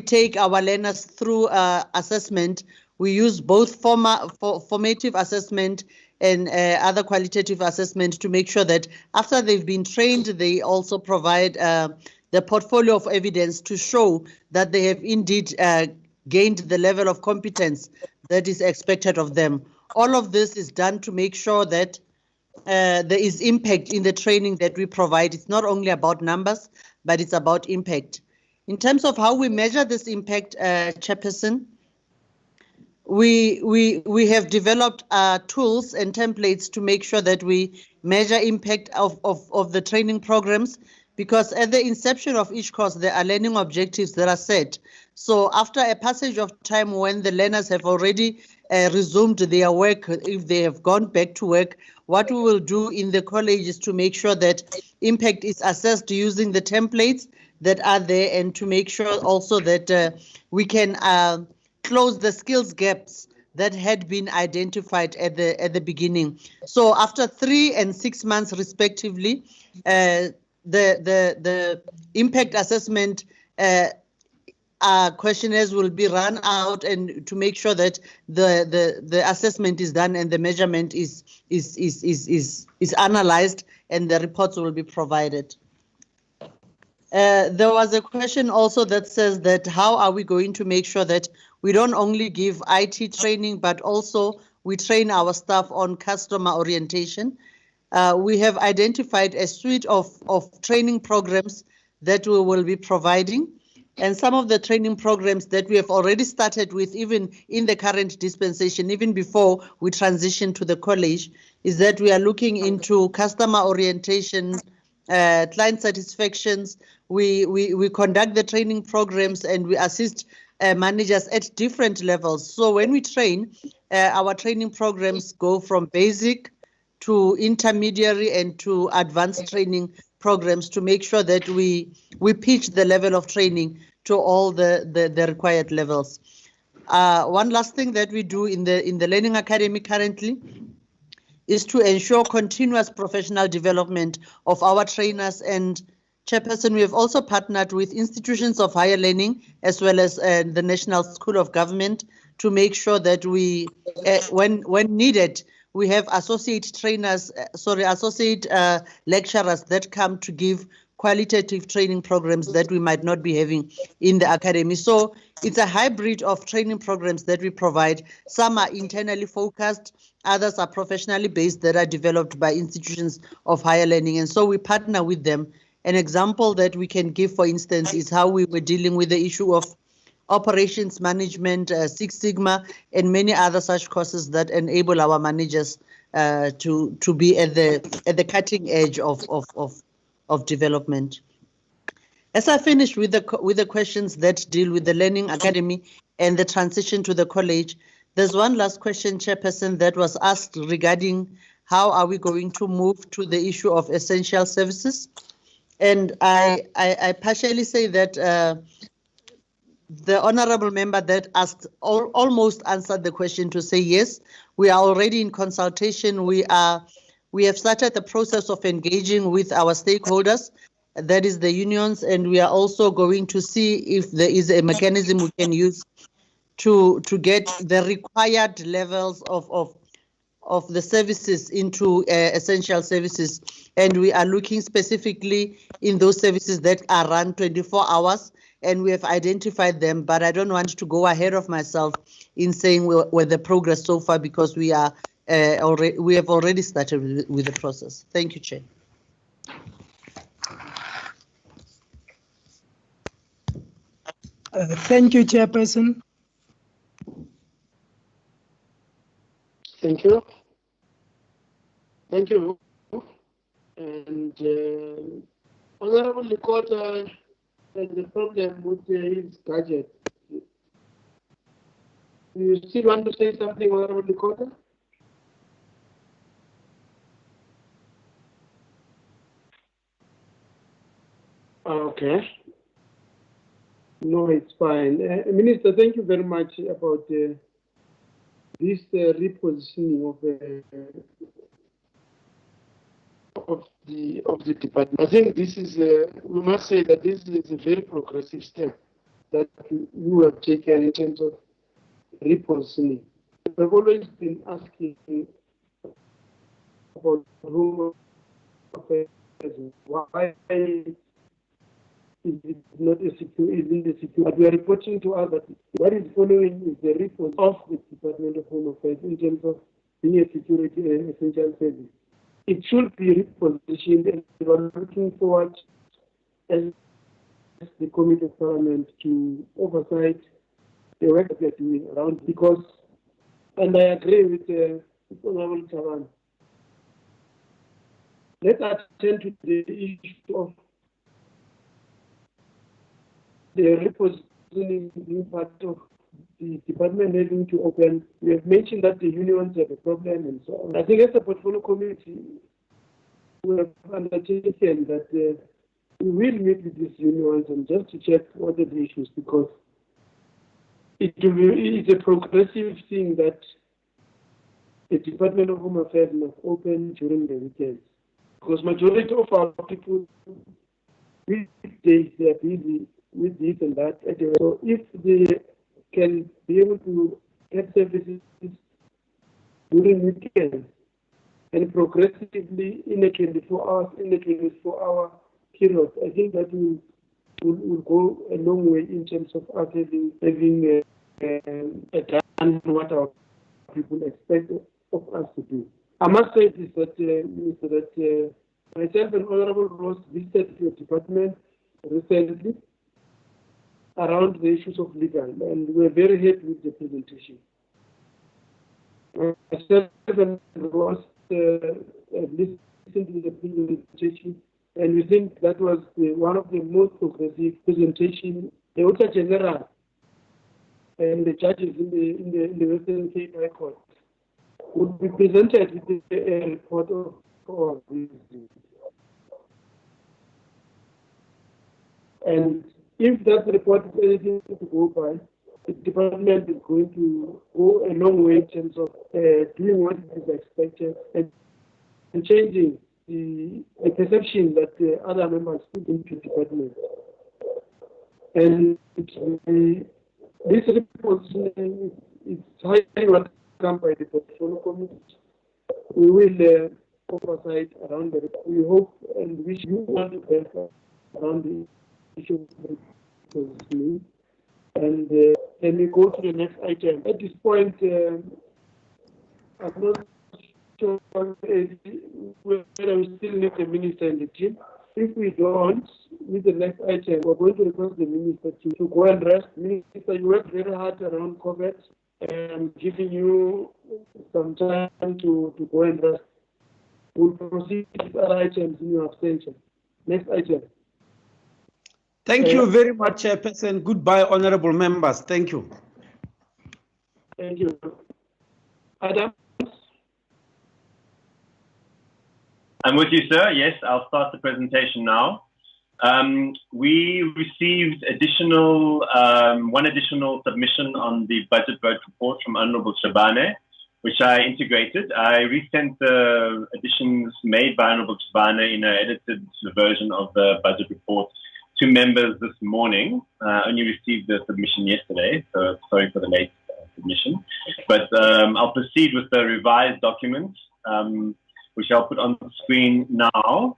take our learners through assessment, we use both formative assessment and other qualitative assessment to make sure that after they've been trained, they also provide the portfolio of evidence to show that they have indeed gained the level of competence that is expected of them. All of this is done to make sure that there is impact in the training that we provide. It's not only about numbers, but it's about impact. In terms of how we measure this impact, Chairperson, we have developed tools and templates to make sure that we measure impact of the training programs, because at the inception of each course, there are learning objectives that are set. So after a passage of time, when the learners have already resumed their work, if they have gone back to work, what we will do in the college is to make sure that impact is assessed using the templates that are there, and to make sure also that we can close the skills gaps that had been identified at the beginning. So after 3 and 6 months respectively, the impact assessment questionnaires will be run out, and to make sure that the assessment is done and the measurement is analyzed, and the reports will be provided. There was a question also that says that how are we going to make sure that we don't only give IT training, but also we train our staff on customer orientation. We have identified a suite of training programs that we will be providing. And some of the training programs that we have already started with, even in the current dispensation, even before we transition to the college, is that we are looking into customer orientation, client satisfactions. We conduct the training programs, and we assist managers at different levels. So when we train, our training programs go from basic to intermediary and to advanced training programs, to make sure that we pitch the level of training to all the required levels. One last thing that we do in the Learning Academy currently is to ensure continuous professional development of our trainers. And Chairperson, we have also partnered with institutions of higher learning as well as the National School of Government to make sure that we, when needed, we have associate lecturers that come to give qualitative training programs that we might not be having in the academy. So it's a hybrid of training programs that we provide. Some are internally focused, others are professionally based that are developed by institutions of higher learning. And so we partner with them. An example that we can give, for instance, is how we were dealing with the issue of operations management, Six Sigma, and many other such courses that enable our managers to be at the cutting edge of development. As I finish with the questions that deal with the Learning Academy and the transition to the college, there's one last question, Chairperson, that was asked regarding how are we going to move to the issue of essential services. And I partially say that the honorable member that asked almost answered the question to say yes, we are already in consultation. We have started the process of engaging with our stakeholders, that is the unions, and we are also going to see if there is a mechanism we can use to get the required levels of the services into essential services. And we are looking specifically in those services that are run 24 hours, and we have identified them, but I don't want to go ahead of myself in saying where the progress so far, because we have already started with the process. Thank you, Chair. Thank you, Chairperson. Thank you. Thank you. And Honorable Likota has a problem with his gadget. Do you still want to say something, Honorable Likota? Okay. No, it's fine. Minister, thank you very much about this repositioning of the department. I think this is we must say that this is a very progressive step that you have taken in terms of repositioning. We've always been asking about Home Affairs why it not a secure, isn't a secure. But we are reporting to us that what is following is the report of the Department of Home Affairs in terms of being a security and essential service. It should be repositioned, and we are looking forward as the Committee of Parliament to oversight the work that we are doing around, because, and I agree with Honorable Chavan, let's attend to the issue of the repositioning being part of the department having to open. We have mentioned that the unions have a problem and so on. I think as a portfolio committee, we have undertaken that we will meet with these unions and just to check what are the issues, because it's a progressive thing that the Department of Home Affairs must open during the weekends, because majority of our people weekdays they are busy with this and that. So if they can be able to get services during weekends and progressively in a 24-hour period, I think that will go a long way in terms of us having done what our people expect of us to do. I must say this, that myself and Honorable Ross visited your department recently around the issues of legal, and we're very happy with the presentation. Myself and Ross listened to the presentation, and we think that was one of the most progressive presentations. The Auditor General and the judges in the Western Cape High Court would be presented with a report of this. And if that report is anything to go by, the department is going to go a long way in terms of doing what is expected and changing the perception that the other members put into the department. And this repositioning is highly welcome by the portfolio committee. We will oversight around the. We hope and wish you all the best around the issue of repositioning. And then we go to the next item. At this point, I'm not sure whether we still need the minister and the team. If we don't, with the next item, we're going to request the minister to go and rest. Minister, you worked very hard around COVID, and giving you some time to go and rest. We'll proceed with other items in your abstention. Next item. Thank you very much, Chairperson. Goodbye, honorable members. Thank you. Thank you. Adam? I'm with you, sir. Yes, I'll start the presentation now. We received one additional submission on the budget vote report from Honorable Shabane, which I integrated. I resent the additions made by Honorable Shabane in an edited version of the budget report to members this morning. Only received the submission yesterday, so sorry for the late submission. But I'll proceed with the revised document, which I'll put on the screen now.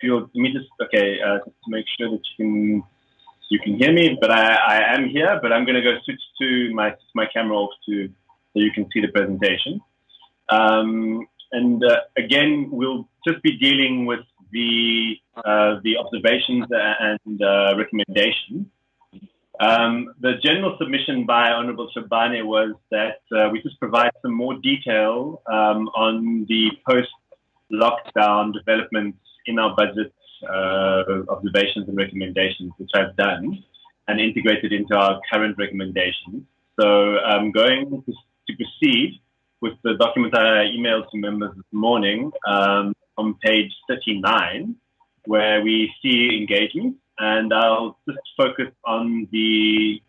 Let me just to make sure that you can hear me. But I am here. But I'm going to go switch to my camera off so you can see the presentation. Again, we'll just be dealing with the observations and recommendations. The general submission by Honorable Shabane was that we just provide some more detail on the post-lockdown developments in our budget observations and recommendations, which I've done and integrated into our current recommendations. So I'm going to proceed with the document I emailed to members this morning on page 39, where we see engagement. And I'll just focus on the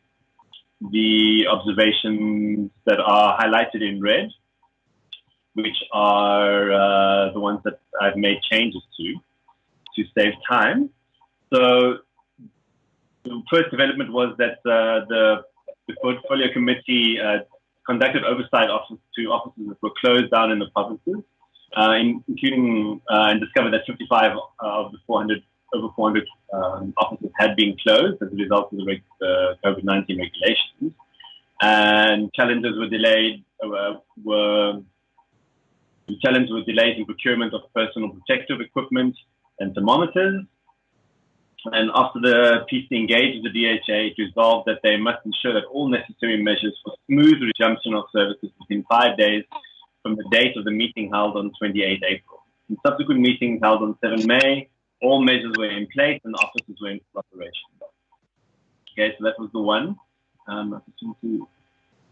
observations that are highlighted in red, which are the ones that I've made changes to save time. So the first development was that the portfolio committee conducted oversight to offices that were closed down in the provinces, including and discovered that 55 of the 400 over 400 offices had been closed as a result of the COVID-19 regulations, and challenges were delayed. The challenge was delays in procurement of personal protective equipment and thermometers. And after the PC engaged with the DHA, it resolved that they must ensure that all necessary measures for smooth resumption of services within 5 days from the date of the meeting held on 28 April. In subsequent meetings held on 7 May, all measures were in place and offices were in full operation. Okay, so that was the one. I just want to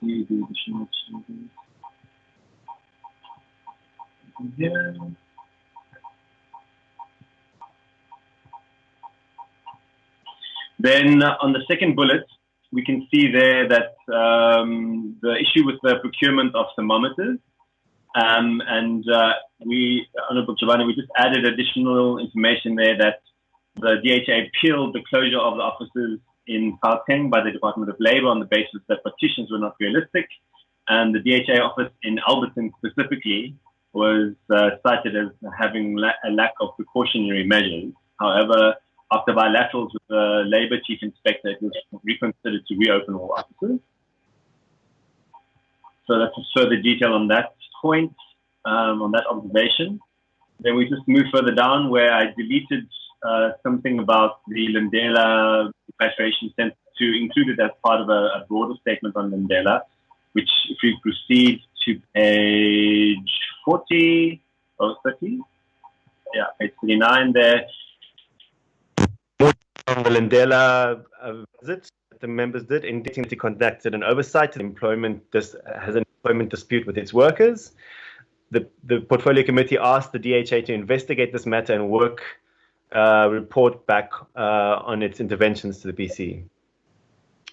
see the additional changes. Yeah. Then on the second bullet, we can see there that the issue with the procurement of thermometers, Honorable Giovanni, we just added additional information there that the DHA appealed the closure of the offices in Gauteng by the Department of Labour on the basis that partitions were not realistic, and the DHA office in Alberton specifically was cited as having a lack of precautionary measures. However, after bilaterals with the Labour Chief Inspector, it was reconsidered to reopen all offices. So that's further detail on that point, on that observation. Then we just move further down where I deleted something about the Lindela Repatriation Centre to include it as part of a broader statement on Lindela, which if we proceed to page 40 or 30, yeah, page 39 there. On the Lindela visits that the members did, indicating they conducted an oversight to the has an employment dispute with its workers. The portfolio committee asked the DHA to investigate this matter and report back on its interventions to the PC.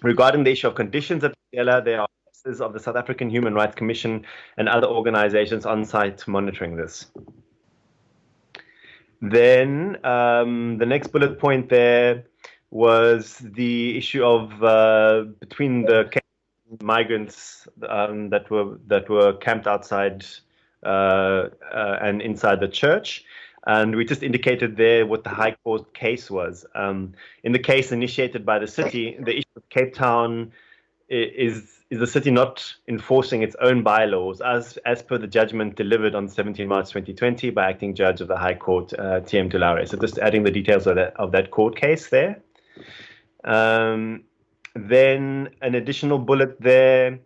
Regarding the issue of conditions at Lindela, there are officers of the South African Human Rights Commission and other organizations on site monitoring this. Then the next bullet point there was the issue of between the migrants that were camped outside and inside the church, and we just indicated there what the High Court case was. In the case initiated by the city, the issue of Cape Town is the city not enforcing its own bylaws as per the judgment delivered on 17 March 2020 by acting judge of the High Court, TM Tulare. So just adding the details of that court case there. Then an additional bullet there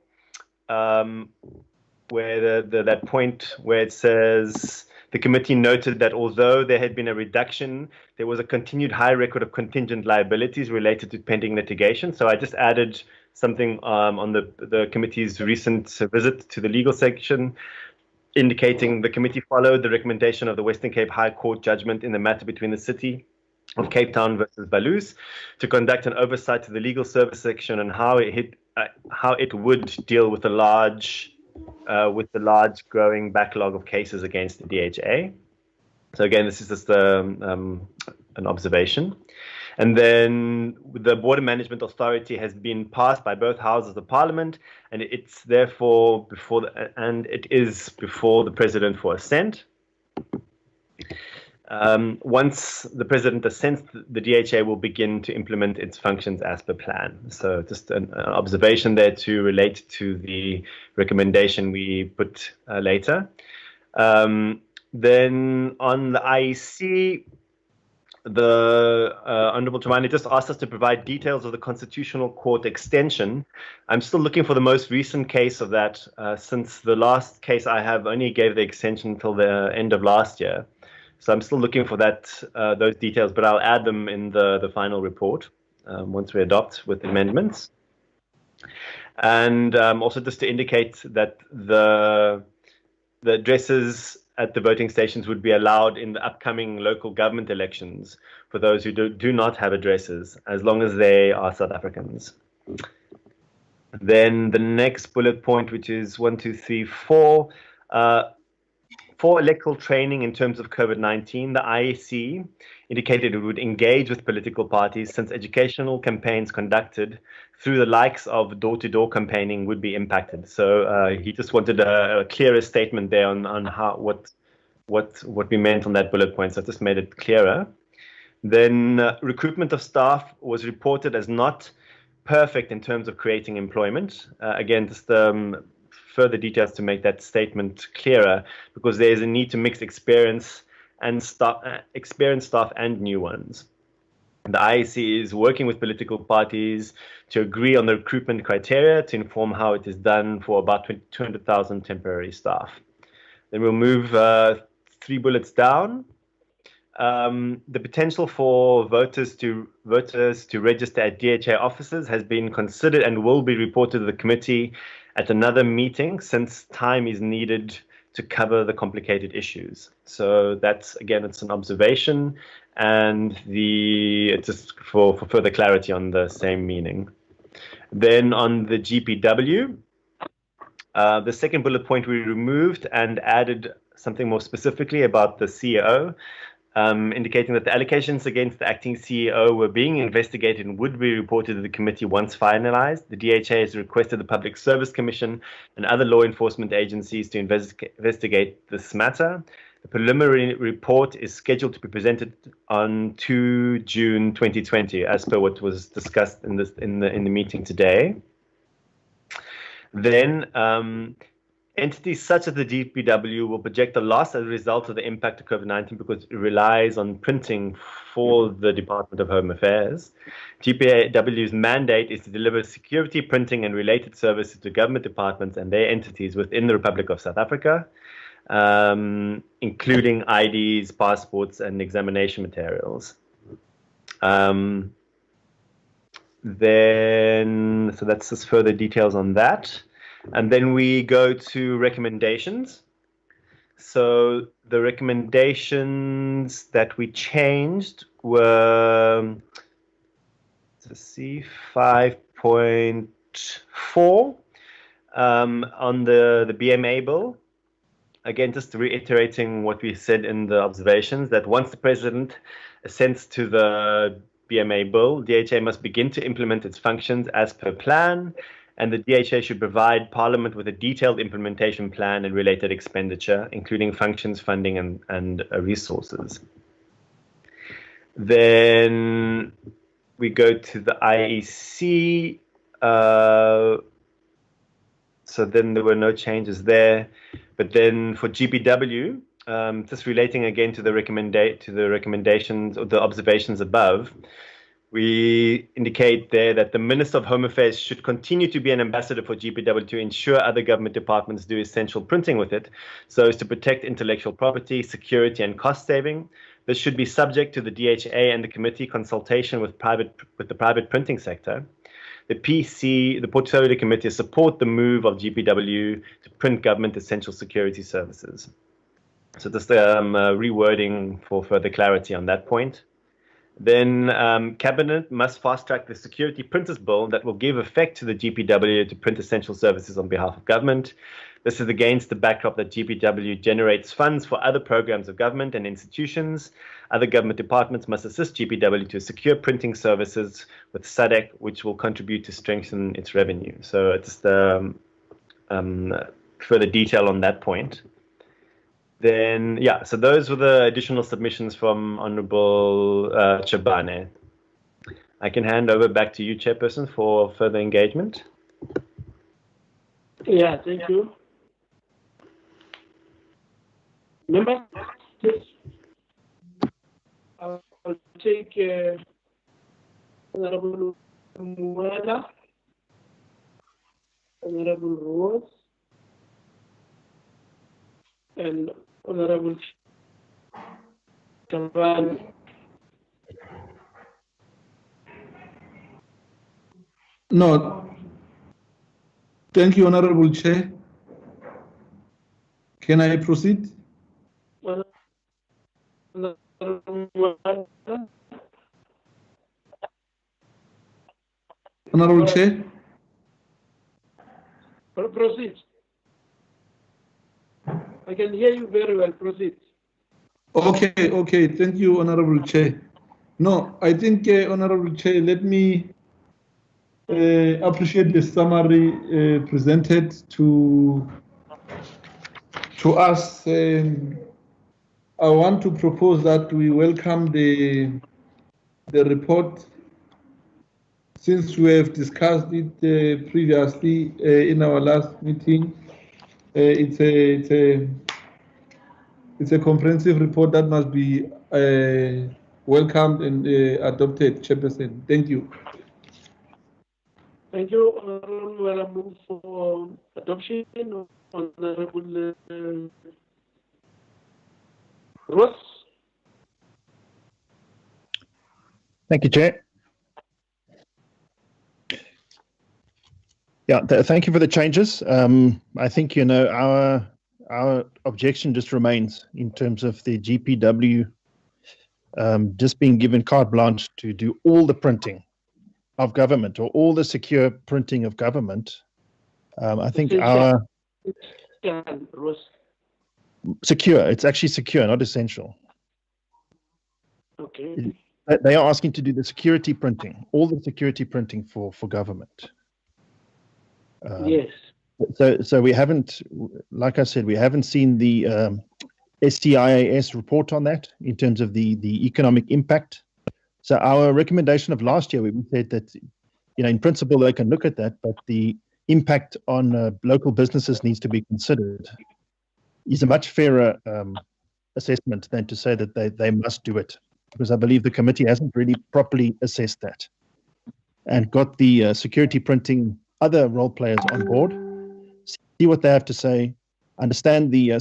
where that point where it says the committee noted that although there had been a reduction, there was a continued high record of contingent liabilities related to pending litigation. So I just added something on the committee's recent visit to the legal section, indicating the committee followed the recommendation of the Western Cape High Court judgment in the matter between the city of Cape Town versus Balus to conduct an oversight to the legal service section and how it would deal with the large growing backlog of cases against the DHA. So again, this is just an observation. And then the Border Management Authority has been passed by both houses of Parliament, and it's therefore before the President for assent. Once the President assents, the DHA will begin to implement its functions as per plan. So just an observation there to relate to the recommendation we put later. Then on the IEC, the Honourable Giovanni just asked us to provide details of the Constitutional Court extension. I'm still looking for the most recent case of that, since the last case I have only gave the extension until the end of last year. So I'm still looking for those details, but I'll add them in the final report once we adopt with amendments. And also just to indicate that the addresses at the voting stations would be allowed in the upcoming local government elections for those who do not have addresses, as long as they are South Africans. Then the next bullet point, which is 1, 2, 3, 4, for electoral training in terms of COVID-19, the IEC indicated it would engage with political parties since educational campaigns conducted through the likes of door-to-door campaigning would be impacted. So he just wanted a clearer statement there on what we meant on that bullet point. So I just made it clearer. Then recruitment of staff was reported as not perfect in terms of creating employment. Again, just further details to make that statement clearer, because there is a need to mix experienced staff and new ones. The IEC is working with political parties to agree on the recruitment criteria to inform how it is done for about 200,000 temporary staff. Then we'll move 3 bullets down. The potential for voters to register at DHA offices has been considered and will be reported to the committee at another meeting, since time is needed to cover the complicated issues. So that's, again, it's an observation, and it's just for further clarity on the same meaning. Then on the GPW, the second bullet point we removed and added something more specifically about the CEO, indicating that the allegations against the acting CEO were being investigated and would be reported to the committee once finalized. The DHA has requested the Public Service Commission and other law enforcement agencies to investigate this matter. The preliminary report is scheduled to be presented on 2 June 2020, as per what was discussed in the meeting today. Then entities such as the GPW will project a loss as a result of the impact of COVID-19 because it relies on printing for the Department of Home Affairs. GPW's mandate is to deliver security, printing, and related services to government departments and their entities within the Republic of South Africa, including IDs, passports, and examination materials. So that's just further details on that. And then we go to recommendations. So the recommendations that we changed were, let's see, 5.4 on the BMA bill. Again, just reiterating what we said in the observations, that once the President assents to the BMA bill, DHA must begin to implement its functions as per plan, and the DHA should provide Parliament with a detailed implementation plan and related expenditure, including functions, funding, and resources. Then we go to the IEC. So then there were no changes there. But then for GPW, just relating again to the recommendations or the observations above, we indicate there that the Minister of Home Affairs should continue to be an ambassador for GPW to ensure other government departments do essential printing with it, so as to protect intellectual property, security, and cost saving. This should be subject to the DHA and the committee consultation with the private printing sector. The PC, the Portfolio Committee, support the move of GPW to print government essential security services. So just rewording for further clarity on that point. Then Cabinet must fast-track the Security Printers Bill that will give effect to the GPW to print essential services on behalf of government. This is against the backdrop that GPW generates funds for other programs of government and institutions. Other government departments must assist GPW to secure printing services with SADC, which will contribute to strengthen its revenue. So it's further detail on that point. Then, yeah, so those were the additional submissions from Honorable Chabane. I can hand over back to you, Chairperson, for further engagement. Yeah, thank you. Members, I'll take Honorable Muela, Honorable Rose, and Honorable Chavan. No. Thank you, Honorable Chair. Can I proceed? Honorable Chair. Proceed. I can hear you very well. Proceed. Okay. Thank you, Honorable Chair. No, I think, Honorable Chair, let me appreciate the summary presented to us. I want to propose that we welcome the the report, since we have discussed it previously in our last meeting, it's a comprehensive report that must be welcomed and adopted, Chairperson. Thank you. Thank you. We'll move for adoption. Honorable Ross. Thank you, Chair. Yeah, thank you for the changes. I think, you know, our objection just remains in terms of the GPW just being given carte blanche to do all the printing of government or all the secure printing of government. I think our secure, it's actually secure, not essential. Okay. They are asking to do the security printing, all the security printing for government. Yes. So we haven't, like I said, we haven't seen the STIAS report on that in terms of the economic impact. So our recommendation of last year, we said that, you know, in principle, they can look at that, but the impact on local businesses needs to be considered. Is a much fairer assessment than to say that they must do it, because I believe the committee hasn't really properly assessed that and got the security printing other role players on board, see what they have to say, understand the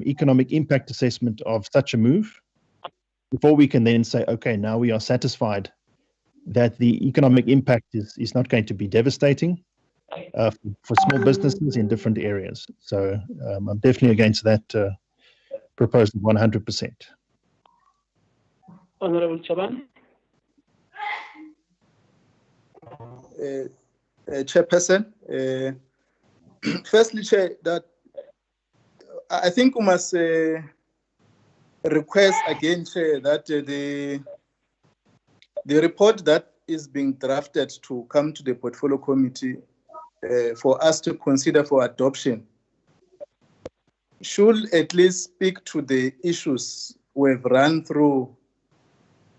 economic impact assessment of such a move, before we can then say, okay, now we are satisfied that the economic impact is not going to be devastating for small businesses in different areas. So I'm definitely against that proposal 100%. Honorable Chaban. Chairperson, firstly, Chair, that I think we must request again, Chair, that the report that is being drafted to come to the portfolio committee for us to consider for adoption should at least speak to the issues we've run through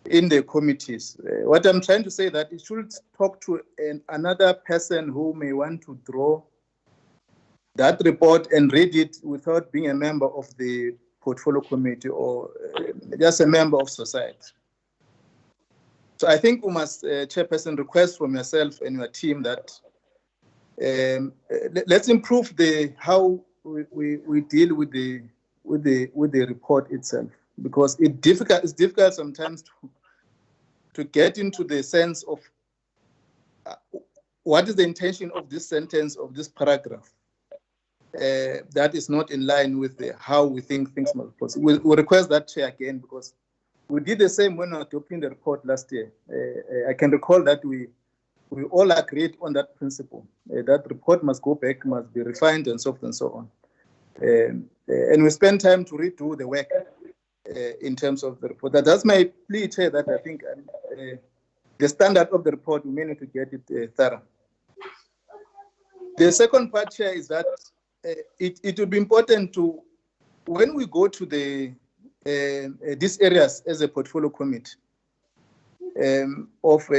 in the committees. What I'm trying to say that it should talk to another person who may want to draw that report and read it without being a member of the portfolio committee or just a member of society. So I think we must, Chairperson, request from yourself and your team that let's improve how we deal with the report itself, because it's difficult sometimes to get into the sense of what is the intention of this sentence, of this paragraph, that is not in line with how we think things must proceed. We'll request that, Chair, again, because we did the same when adopting the report last year. I can recall that we all agreed on that principle. That report must go back, must be refined, and so forth and so on. And we spend time to redo the work in terms of the report. That's my plea, Chair, that I think the standard of the report, we may need to get it thorough. The second part, Chair, is that it would be important to, when we go to these areas as a portfolio committee of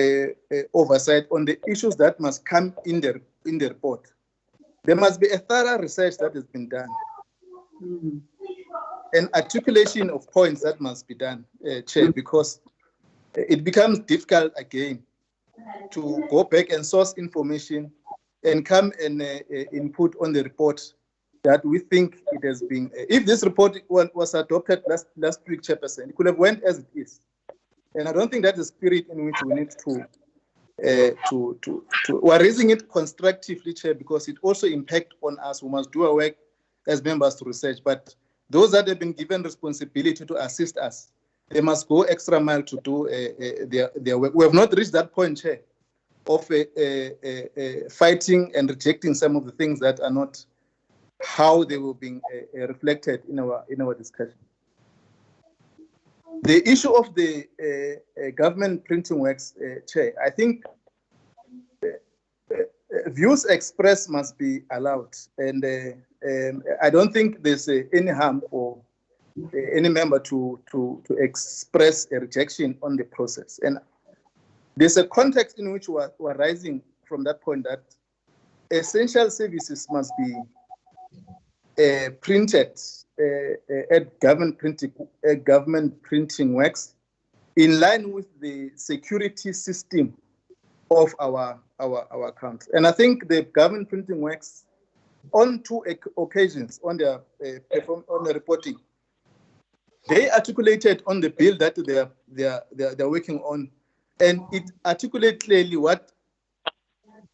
oversight on the issues that must come in the report, there must be a thorough research that has been done. An articulation of points that must be done, Chair, because it becomes difficult again to go back and source information and come and input on the report that we think it has been. If this report was adopted last week, Chairperson, it could have went as it is. And I don't think that's the spirit in which we need we're raising it constructively, Chair, because it also impacts on us who must do our work as members to research. But those that have been given responsibility to assist us, they must go extra mile to do their work. We have not reached that point, Chair, of fighting and rejecting some of the things that are not how they were being reflected in our discussion. The issue of the government printing works, Chair, I think views expressed must be allowed, and I don't think there's any harm for any member to express a rejection on the process. And there's a context in which we're rising from that point that essential services must be printed at government printing works in line with the security system of our country. And I think the government printing works on 2 occasions on their on the reporting. They articulated on the bill that they're working on, and it articulates clearly what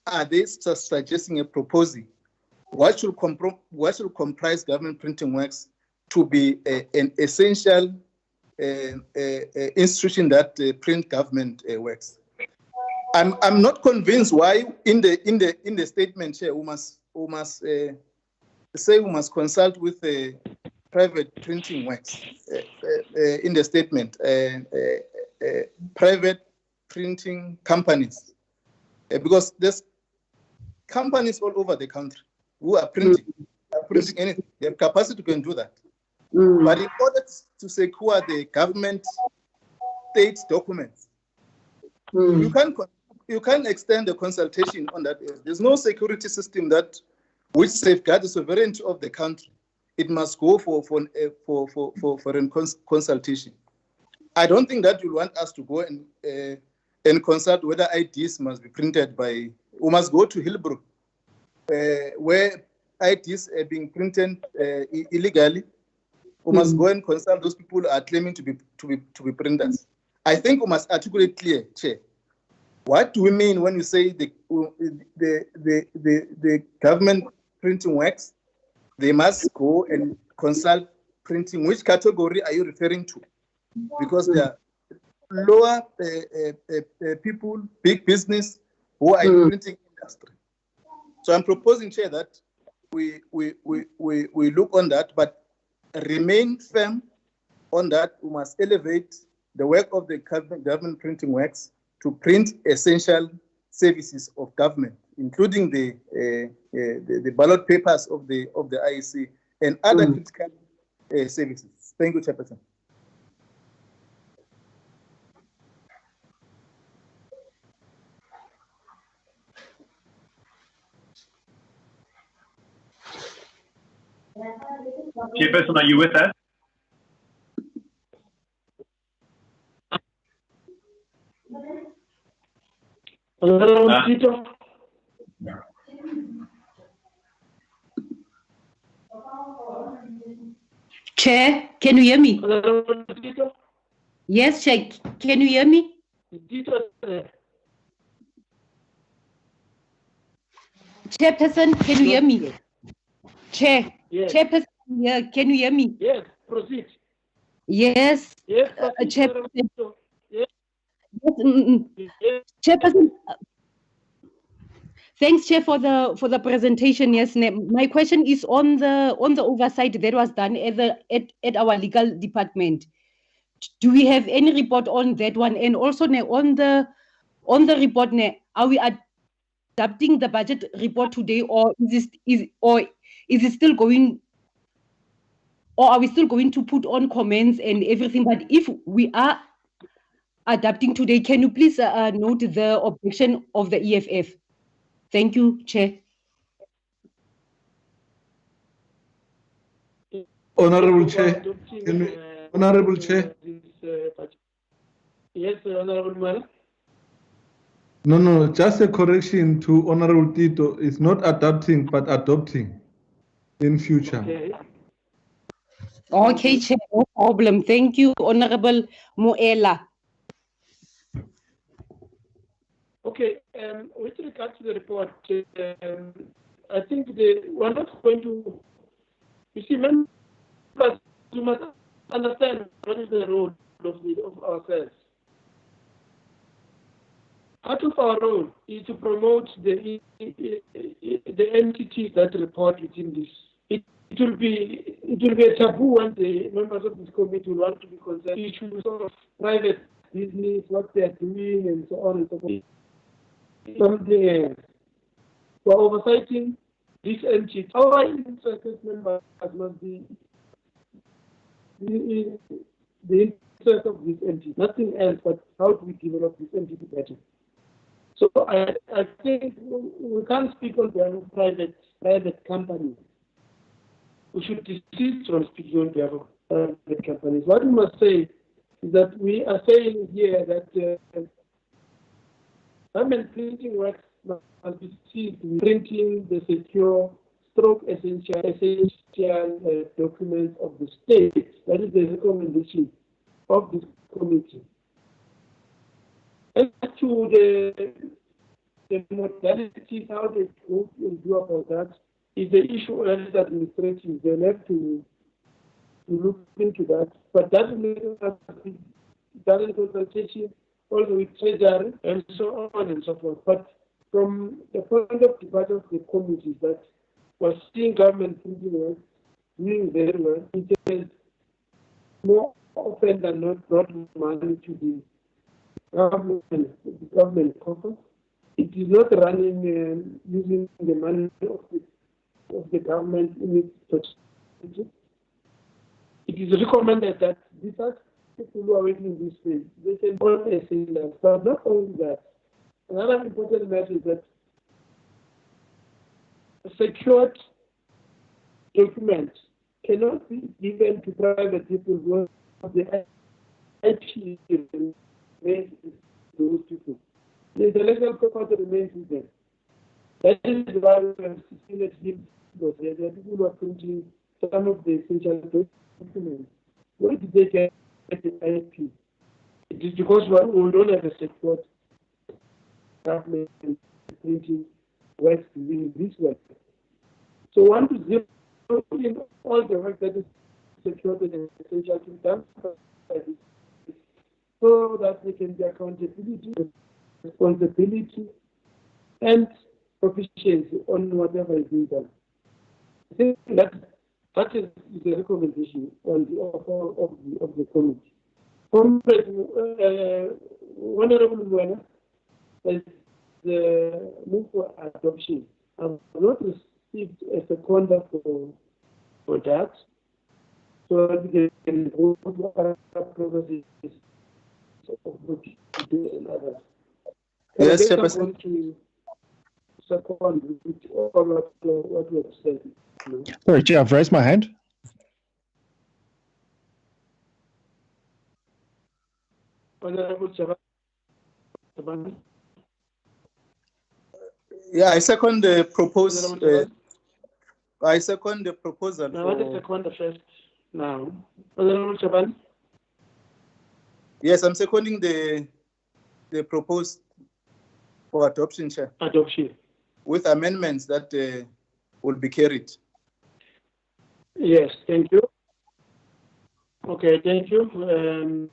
are they suggesting a proposal. What should comprise government printing works to be an essential institution that print government works. I'm not convinced why in the statement here we must say we must consult with private printing works in the statement, private printing companies, because there's companies all over the country who are printing anything. They have capacity to do that. But in order to secure the government state documents, you can't extend the consultation on that. There's no security system which safeguards the sovereignty of the country. It must go for consultation. I don't think that you want us to go and consult whether IDs must be printed by. We must go to Hillbrook, where IDs are being printed illegally. We must go and consult those people who are claiming to be printers. I think we must articulate clear, Chair. What do we mean when you say the government printing works? They must go and consult printing. Which category are you referring to? Because they are lower people, big business who are in the printing industry. So I'm proposing, Chair, that we look on that, but remain firm on that. We must elevate the work of the government printing works to print essential services of government, including the ballot papers of the IEC and other critical services. Thank you, Chairperson. Chairperson, are you with us? Chair, can you hear me? Yes, Chair, can you hear me? Chairperson, can you hear me? Chair, yes. Chairperson, can you hear me? Yes, proceed. Yes, Yes, Chairperson. Yes. Yes, Chairperson. Thanks, Chair, for the presentation. Yes, my question is on the oversight that was done at our legal department. Do we have any report on that one? And also on the report, are we adapting the budget report today, or is it still going? Or are we still going to put on comments and everything? But if we are adapting today, can you please note the objection of the EFF? Thank you, Chair. Honorable Chair. Honorable Chair. Yes, Honorable Mara. No, just a correction to Honorable Tito. It's not adapting, but adopting in future. Okay, Chair, no problem. Thank you, Honorable Moela. Okay, with regard to the report, I think we're not going to, you see, members, you must understand what is the role of ourselves. Part of our role is to promote the entities that report within this. It will be a taboo when the members of this committee will want to be concerned issues of private business, what they are doing, and so on and so forth. Something else. For oversighting this entity, our interested members must be the success of this entity, nothing else but how do we develop this entity better. So I think we can't speak on behalf of private companies. We should desist from speaking on behalf of private companies. What we must say is that we are saying here that government printing works must be seen to printing the secure essential documents of the state. That is the recommendation of this committee. As to the modalities, how they go and do about that, is the issue that is administrative. They'll have to look into that. But that will done in consultation also with Treasury and so on and so forth. But from the point of departure of the committee that was seeing government printing work doing very well, it is more often than not brought money to the government coffers. It is not running using the money of the government in its totality. It is recommended that these people who are working this way, they can always say that. But not only that, another important matter is that secured documents cannot be given to private people who have the IP remains with those people. The intellectual property remains with them. That is why we have seen it here. There are people who are printing some of the essential documents. Where did they get the IP? It is because we don't have a secured government printing works doing this work. So one to zero in all the work that is secured and essential to them, so that there can be accountability, responsibility, and proficiency on whatever is being done. I think that is the recommendation on the offer of the committee. Honorable Luana, there's the move for adoption. I've not received a seconder for that, so that we can go to other processes of and others. Yes, I'm Chairperson. going to second what we have said. Sorry, Chair, I've raised my hand. Honorable Chabani. Yeah, I second the proposal. I second the proposal. Now, what is second first? Now, Honorable Chabani. Yes, I'm seconding the proposed for adoption, Chair. Adoption. With amendments that will be carried. Yes, thank you. Okay, thank you.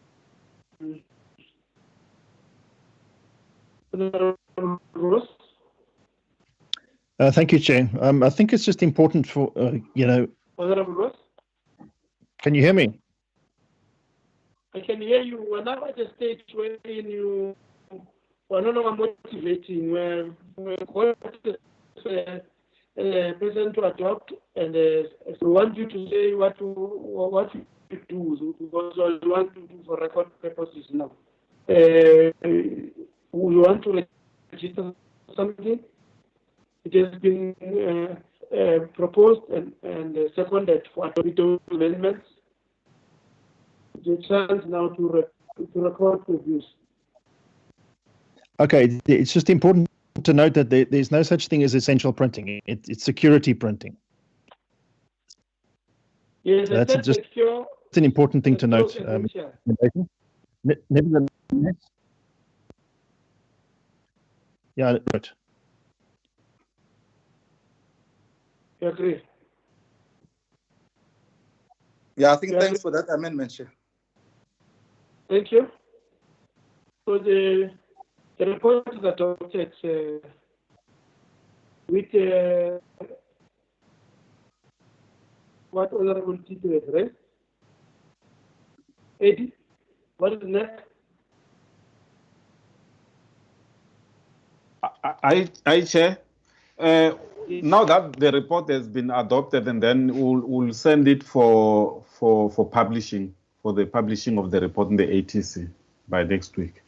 Honorable Ross. Thank you, Chair. I think it's just important for, Honorable Ross. Can you hear me? I can hear you. We're now at a stage where you are no longer motivating, where we're going to present to adopt, and we want you to say what you do, because we want to do for record purposes now. We want to register something. It has been proposed and seconded for adopting amendments. The chance now to record reviews. Okay, it's just important to note that there's no such thing as essential printing. It's security printing. Yes, That's just it's an important thing to note. Nevertheless, yeah, right. You agree? Yeah, I think thanks for that amendment, Chair. Thank you. So the report is adopted with what Honorable Tito has raised. Eddie, what is next? I Chair. Now that the report has been adopted, and then we'll send it for publishing, for the publishing of the report in the ATC by next week.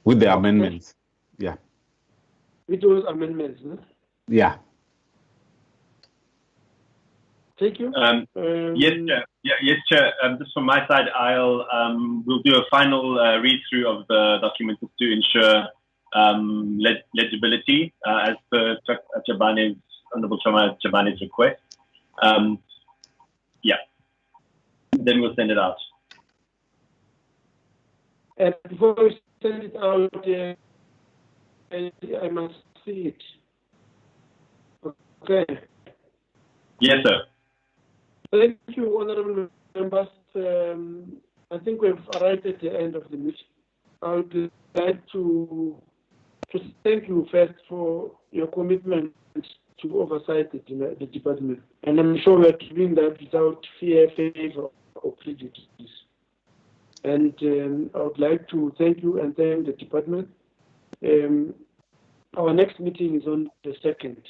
With the amendments. Yeah. With those amendments, huh? Yeah. Thank you. Yes, Chair. Yes, Chair. Just from my side, we'll do a final read through of the document to ensure legibility as per Honorable Chabane's request. Yeah. Then we'll send it out. And before we send it out, I must see it. Okay. Yes, sir. Thank you, honorable members. I think we've arrived at the end of the meeting. I would like to thank you first for your commitment to oversight the department. And I'm sure we're doing that without fear, favor, or prejudice. And I would like to thank you and thank the department. Our next meeting is on the 2nd.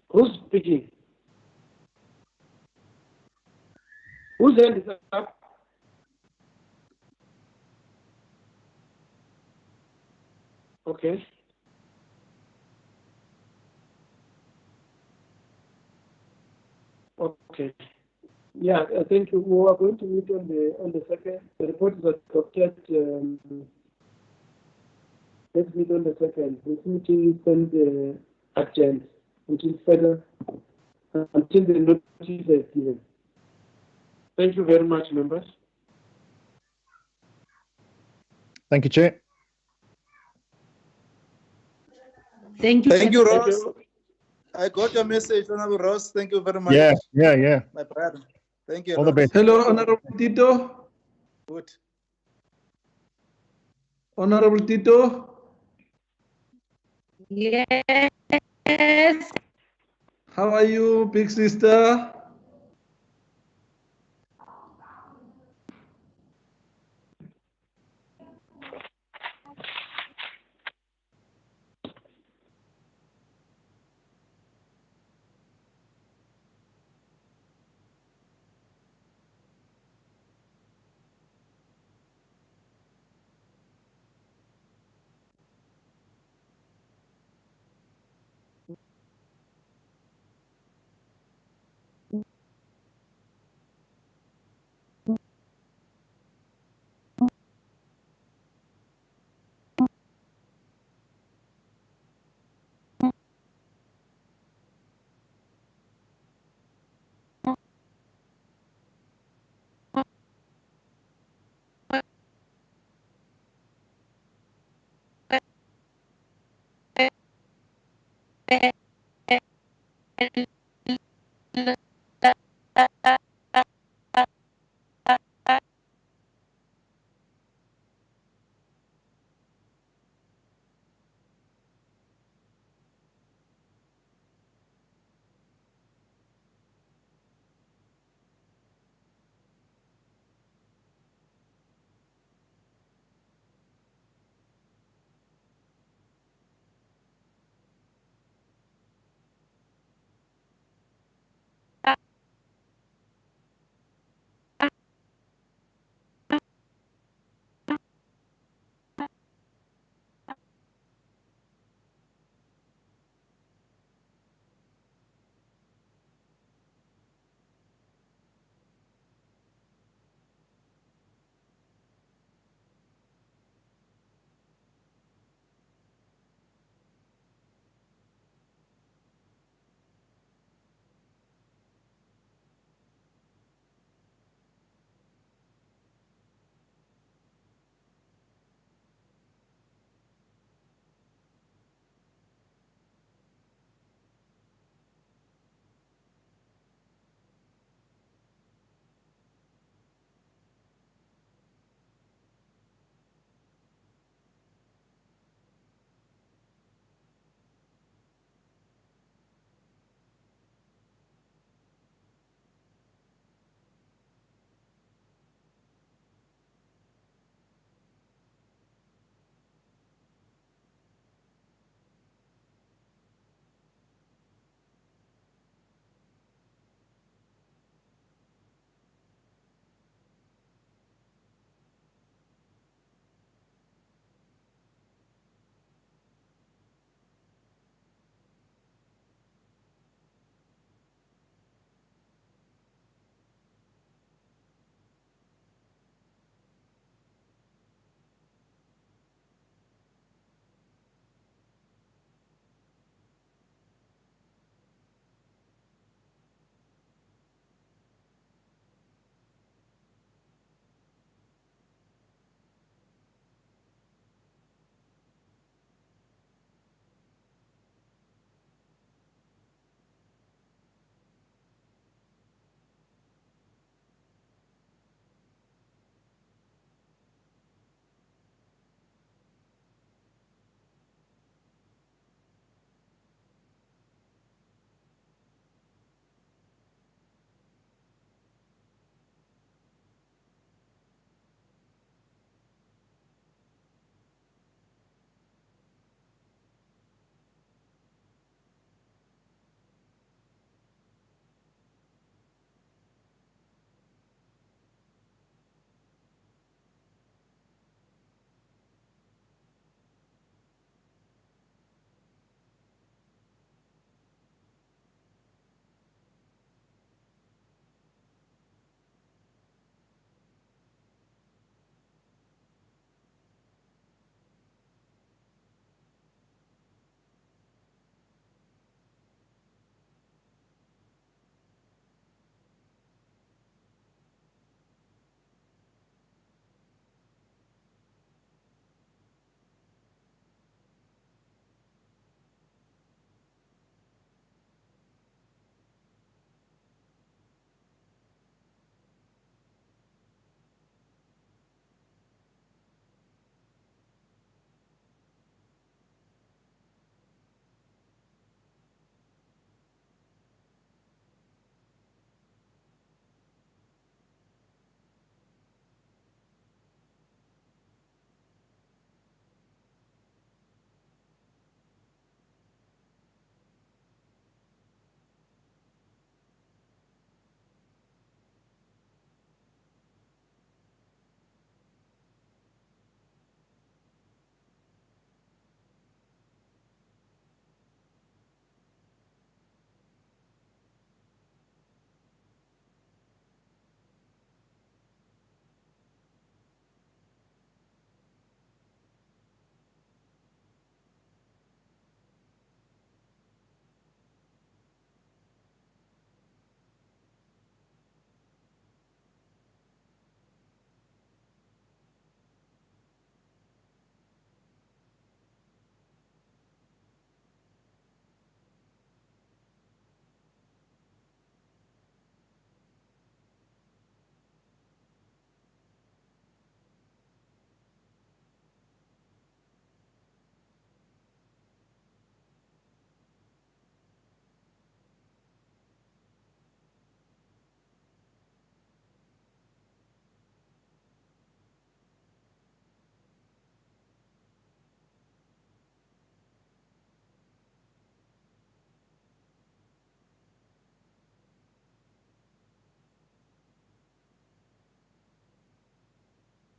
Who's speaking? Whose hand is up? Okay. Okay. Yeah, I think we are going to meet on the 2nd. The report is adopted. Let's meet on the 2nd. This meeting send the agenda until further until the notice is given. Thank you very much, members. Thank you, Chair. Thank you. Thank you, Ross. I got your message, Honorable Ross. Thank you very much. Yeah. My brother. Thank you. All the best. Hello, Honorable Tito. Good. Honorable Tito. Yes. How are you, big sister?